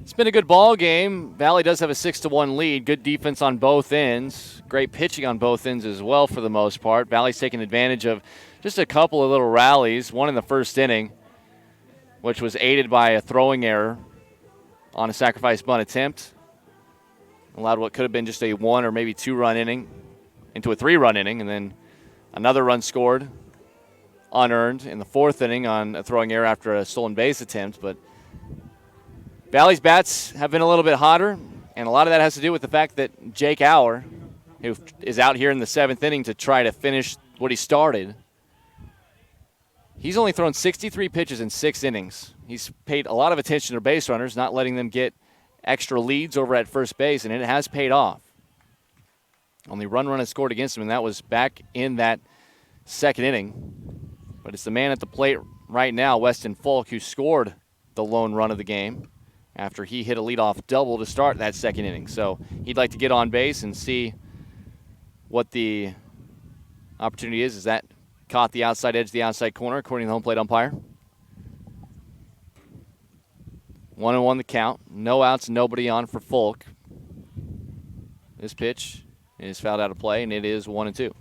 It's been a good ball game. Valley does have a 6-1 lead. Good defense on both ends. Great pitching on both ends as well for the most part. Valley's taking advantage of just a couple of little rallies. One in the first inning, which was aided by a throwing error on a sacrifice bunt attempt. Allowed what could have been just a 1 or maybe 2-run inning into a 3-run inning, and then another run scored unearned in the 4th inning on a throwing error after a stolen base attempt. But Valley's bats have been a little bit hotter, and a lot of that has to do with the fact that Jake Auer, who is out here in the 7th inning to try to finish what he started, he's only thrown 63 pitches in 6 innings. He's paid a lot of attention to base runners, not letting them get extra leads over at first base, and it has paid off. Only run has scored against him, and that was back in that 2nd inning. But it's the man at the plate right now, Weston Folk, who scored the lone run of the game after he hit a leadoff double to start that 2nd inning. So he'd like to get on base and see what the opportunity is. Is that caught the outside edge, the outside corner, according to the home plate umpire. 1-1 the count. No outs, nobody on for Folk. This pitch is fouled out of play, and it is 1-2.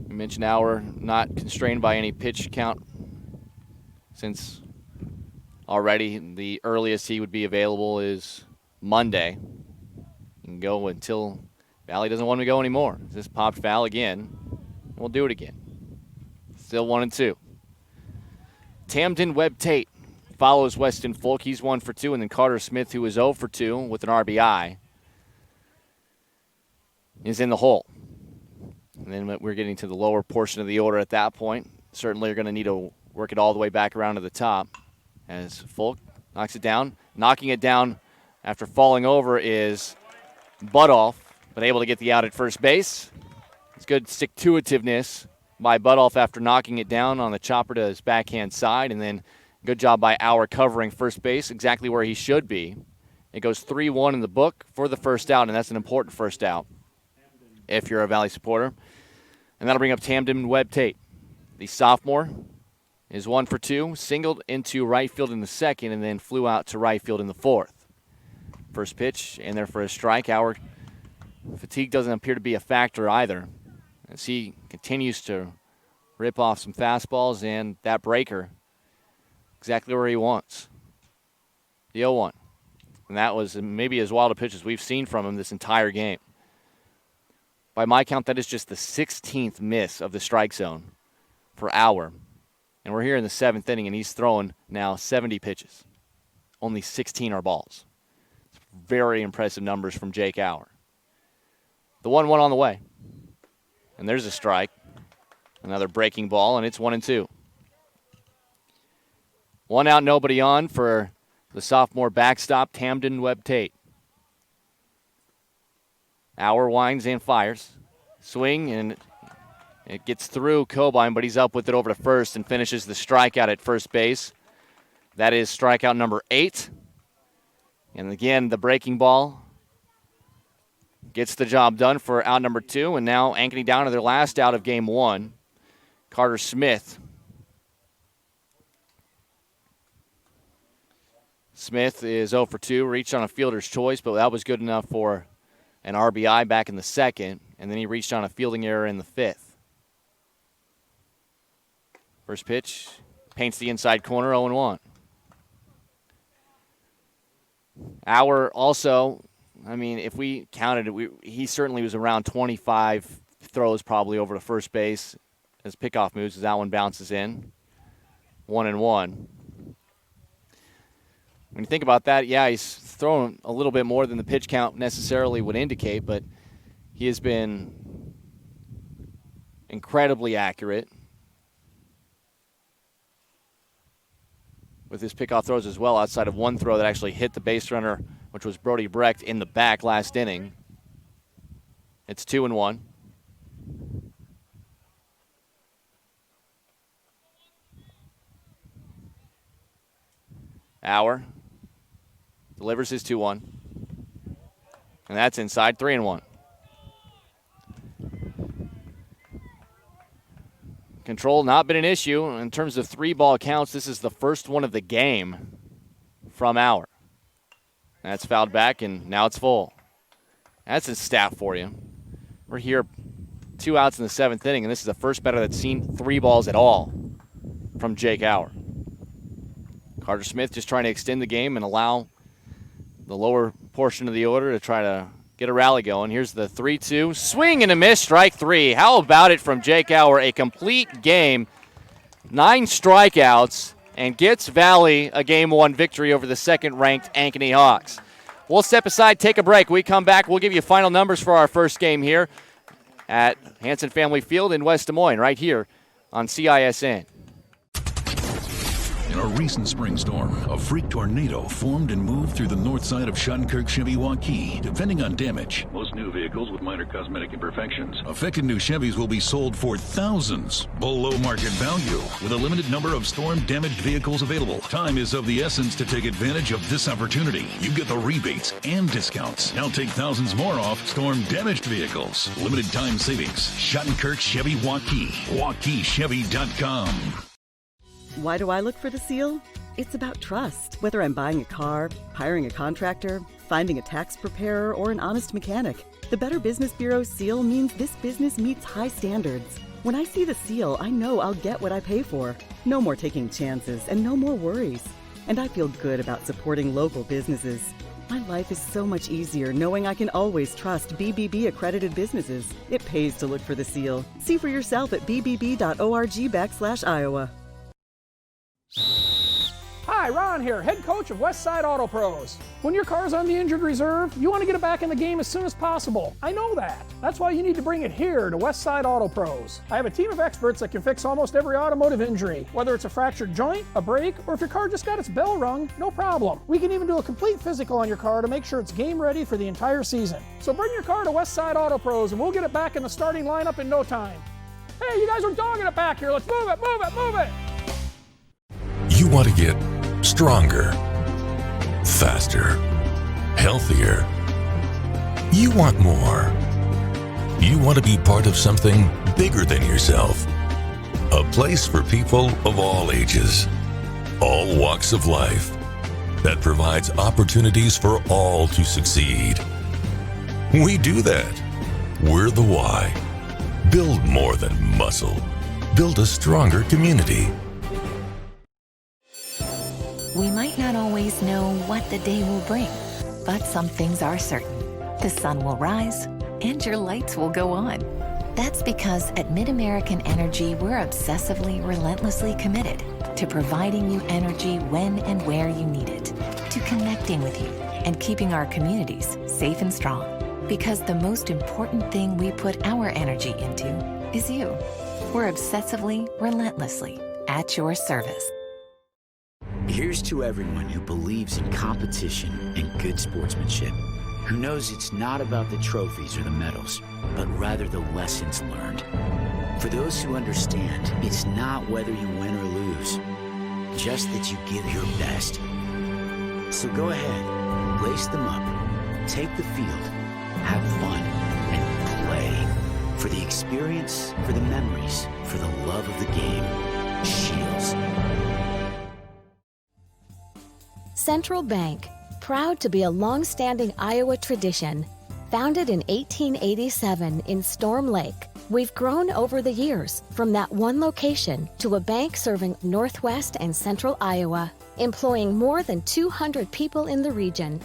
We mentioned Auer not constrained by any pitch count since already the earliest he would be available is Monday. You can go until Valley doesn't want to go anymore. This popped foul again. We'll do it again. Still 1-2. Tamden Webb Tate follows Weston Folk. He's 1 for 2. And then Carter Smith, who is 0 for 2 with an RBI, is in the hole. And then we're getting to the lower portion of the order at that point. Certainly you're going to need to work it all the way back around to the top as Folk knocks it down. Knocking it down after falling over is Butoff, but able to get the out at first base. It's good stick-to-itiveness by Butoff after knocking it down on the chopper to his backhand side, and then good job by Auer covering first base exactly where he should be. It goes 3-1 in the book for the first out, and that's an important first out if you're a Valley supporter. And that'll bring up Tamden Webb Tate. The sophomore is 1 for 2, singled into right field in the second, and then flew out to right field in the fourth. First pitch in there for a strike. Auer fatigue doesn't appear to be a factor either, as he continues to rip off some fastballs and that breaker exactly where he wants. The 0-1. And that was maybe as wild a pitch as we've seen from him this entire game. By my count, that is just the 16th miss of the strike zone for Auer. And we're here in the 7th inning, and he's throwing now 70 pitches. Only 16 are balls. It's very impressive numbers from Jake Auer. The 1-1 on the way. And there's a strike. Another breaking ball, and it's 1-2. 1 out, nobody on for the sophomore backstop, Tamden Webb Tate. Auer winds and fires. Swing, and it gets through Cobine, but he's up with it over to first and finishes the strikeout at first base. That is strikeout number 8. And again, the breaking ball gets the job done for out number 2, and now Ankeny down to their last out of game 1. Carter Smith. Smith is 0 for 2, reached on a fielder's choice, but that was good enough for an RBI back in the second, and then he reached on a fielding error in the 5th. First pitch paints the inside corner, 0-1. Auer also, I mean, if we counted it, he certainly was around 25 throws probably over to first base as pickoff moves as that one bounces in. 1-1. When you think about that, yeah, he's thrown a little bit more than the pitch count necessarily would indicate, but he has been incredibly accurate with his pickoff throws as well, outside of one throw that actually hit the base runner, which was Brody Brecht in the back last inning. It's 2-1. Auer delivers his 2-1. And that's inside, 3-1. Control not been an issue. In terms of 3-ball counts, this is the first one of the game from Auer. That's fouled back, and now it's full. That's a stat for you. We're here 2 outs in the 7th inning, and this is the first batter that's seen 3 balls at all from Jake Auer. Carter Smith just trying to extend the game and allow the lower portion of the order to try to get a rally going. Here's the 3-2. Swing and a miss, strike 3. How about it from Jake Auer? A complete game, 9 strikeouts, and gets Valley a Game 1 victory over the second-ranked Ankeny Hawks. We'll step aside, take a break. We come back, we'll give you final numbers for our first game here at Hanson Family Field in West Des Moines, right here on CISN. In a recent spring storm, a freak tornado formed and moved through the north side of Shunkirk Chevy Waukee. Depending on damage, most new vehicles with minor cosmetic imperfections. Affected new Chevys will be sold for thousands below market value, with a limited number of storm-damaged vehicles available. Time is of the essence to take advantage of this opportunity. You get the rebates and discounts. Now take thousands more off storm-damaged vehicles. Limited time savings. Shunkirk Chevy Waukee. WaukeeChevy.com. Why do I look for the seal? It's about trust. Whether I'm buying a car, hiring a contractor, finding a tax preparer, or an honest mechanic, the Better Business Bureau's seal means this business meets high standards. When I see the seal, I know I'll get what I pay for. No more taking chances and no more worries. And I feel good about supporting local businesses. My life is so much easier knowing I can always trust BBB accredited businesses. It pays to look for the seal. See for yourself at bbb.org/Iowa. Hi, Ron here, head coach of Westside Auto Pros. When your car's on the injured reserve, you want to get it back in the game as soon as possible. I know that. That's why you need to bring it here to Westside Auto Pros. I have a team of experts that can fix almost every automotive injury, whether it's a fractured joint, a brake, or if your car just got its bell rung, no problem. We can even do a complete physical on your car to make sure it's game ready for the entire season. So bring your car to Westside Auto Pros and we'll get it back in the starting lineup in no time. Hey, you guys are dogging it back here. Let's move it, move it, move it. You want to get stronger, faster, healthier. You want more. You want to be part of something bigger than yourself. A place for people of all ages, all walks of life, that provides opportunities for all to succeed. We do that. We're the why. Build more than muscle. Build a stronger community. We might not always know what the day will bring, but some things are certain. The sun will rise and your lights will go on. That's because at MidAmerican Energy, we're obsessively, relentlessly committed to providing you energy when and where you need it, to connecting with you and keeping our communities safe and strong. Because the most important thing we put our energy into is you. We're obsessively, relentlessly at your service. Here's to everyone who believes in competition and good sportsmanship, who knows it's not about the trophies or the medals, but rather the lessons learned. For those who understand, it's not whether you win or lose, just that you give your best. So go ahead, lace them up, take the field, have fun, and play. For the experience, for the memories, for the love of the game. Shields. Central Bank, proud to be a long-standing Iowa tradition. Founded in 1887 in Storm Lake, we've grown over the years from that one location to a bank serving Northwest and Central Iowa, employing more than 200 people in the region.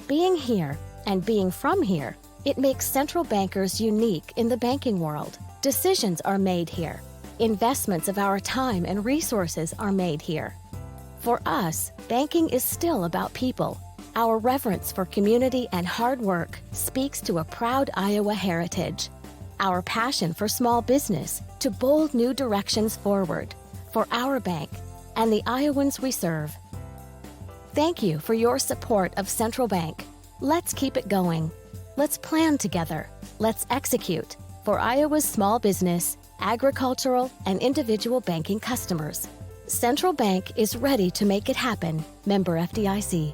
Being here and being from here, it makes Central Bankers unique in the banking world. Decisions are made here. Investments of our time and resources are made here. For us, banking is still about people. Our reverence for community and hard work speaks to a proud Iowa heritage. Our passion for small business to bold new directions forward for our bank and the Iowans we serve. Thank you for your support of Central Bank. Let's keep it going. Let's plan together. Let's execute for Iowa's small business, agricultural, and individual banking customers. Central Bank is ready to make it happen. Member FDIC.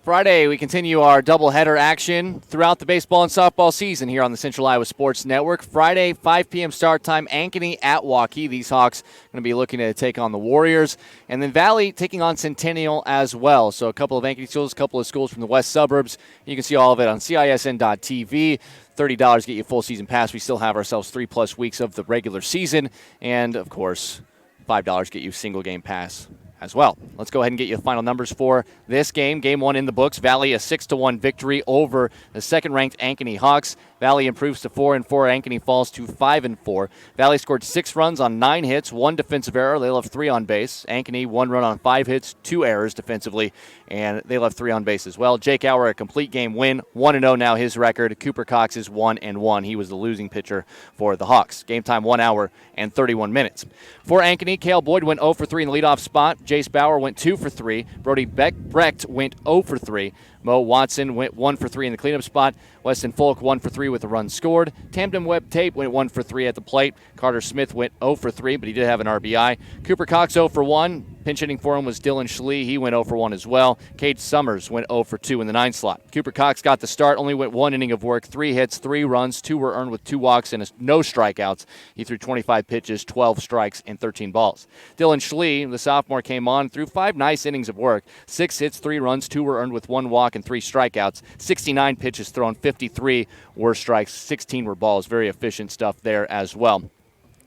Friday, we continue our doubleheader action throughout the baseball and softball season here on the Central Iowa Sports Network. Friday, 5 p.m. start time, Ankeny at Waukee. These Hawks going to be looking to take on the Warriors. And then Valley taking on Centennial as well. So a couple of Ankeny schools, a couple of schools from the west suburbs. You can see all of it on CISN.TV. $30 get you a full season pass. We still have ourselves 3+ weeks of the regular season. And, of course, $5 get you a single game pass as well. Let's go ahead and get you the final numbers for this game. Game 1 in the books. Valley a 6-1 victory over the second-ranked Ankeny Hawks. Valley improves to 4-4. Ankeny falls to 5-4. Valley scored 6 runs on 9 hits, 1 defensive error. They left 3 on base. Ankeny 1 run on 5 hits, 2 errors defensively, and they left 3 on base as well. Jake Auer, a complete game win, 1-0 now his record. Cooper Cox is 1-1. He was the losing pitcher for the Hawks. Game time 1 hour and 31 minutes. For Ankeny, Cale Boyd went 0-3 in the leadoff spot. Jace Bauer went 2-3. Brody Brecht went 0-3. Mo Watson went 1-3 in the cleanup spot. Weston Folk 1-3 with a run scored. Tamden Webb Tate went 1-3 at the plate. Carter Smith went 0-3, but he did have an RBI. Cooper Cox 0-1. Pinch hitting for him was Dylan Schlee. He went 0-1 as well. Cade Summers went 0-2 in the 9 slot. Cooper Cox got the start, only went 1 inning of work, 3 hits, 3 runs, 2 were earned with 2 walks and no strikeouts. He threw 25 pitches, 12 strikes, and 13 balls. Dylan Schlee, the sophomore, came on, threw 5 nice innings of work, 6 hits, 3 runs, 2 were earned with 1 walk and 3 strikeouts. 69 pitches thrown, 53 were strikes, 16 were balls. Very efficient stuff there as well.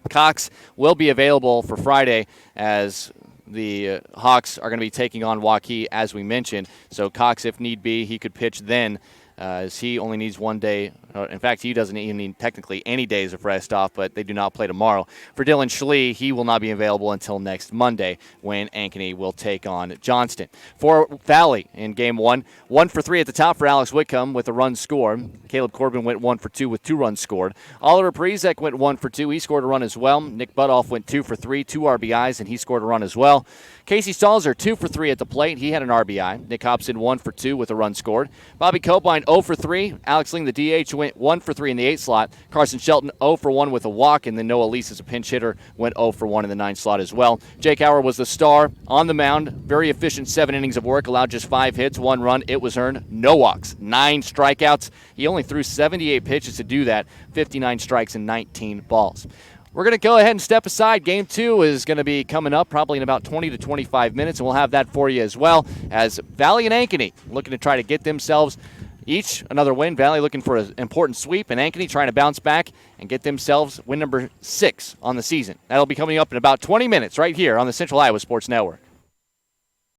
Cox will be available for Friday as the Hawks are going to be taking on Waukee, as we mentioned. So Cox, if need be, he could pitch then, as he only needs 1 day. In fact, he doesn't even need technically any days of rest off, but they do not play tomorrow. For Dylan Schlee, he will not be available until next Monday when Ankeny will take on Johnston. For Valley in Game 1, 1 for 3 at the top for Alex Whitcomb with a run scored. Caleb Corbin went 1 for 2 with 2 runs scored. Oliver Parizek went 1 for 2. He scored a run as well. Nick Butoff went 2 for 3, 2 RBIs, and he scored a run as well. Casey Stalzer, 2 for 3 at the plate. He had an RBI. Nick Hobson, 1 for 2 with a run scored. Bobby Copine, 0 for 3. Alex Ling, the DH, went 1 for 3 in the 8 slot. Carson Shelton, 0 for 1 with a walk. And then Noah Lease, as a pinch hitter, went 0 for 1 in the 9 slot as well. Jake Auer was the star on the mound. Very efficient 7 innings of work. Allowed just 5 hits, 1 run. It was earned. No walks, 9 strikeouts. He only threw 78 pitches to do that. 59 strikes and 19 balls. We're going to go ahead and step aside. Game 2 is going to be coming up probably in about 20 to 25 minutes, and we'll have that for you as well, as Valley and Ankeny looking to try to get themselves each another win. Valley looking for an important sweep, and Ankeny trying to bounce back and get themselves win number 6 on the season. That'll be coming up in about 20 minutes right here on the Central Iowa Sports Network.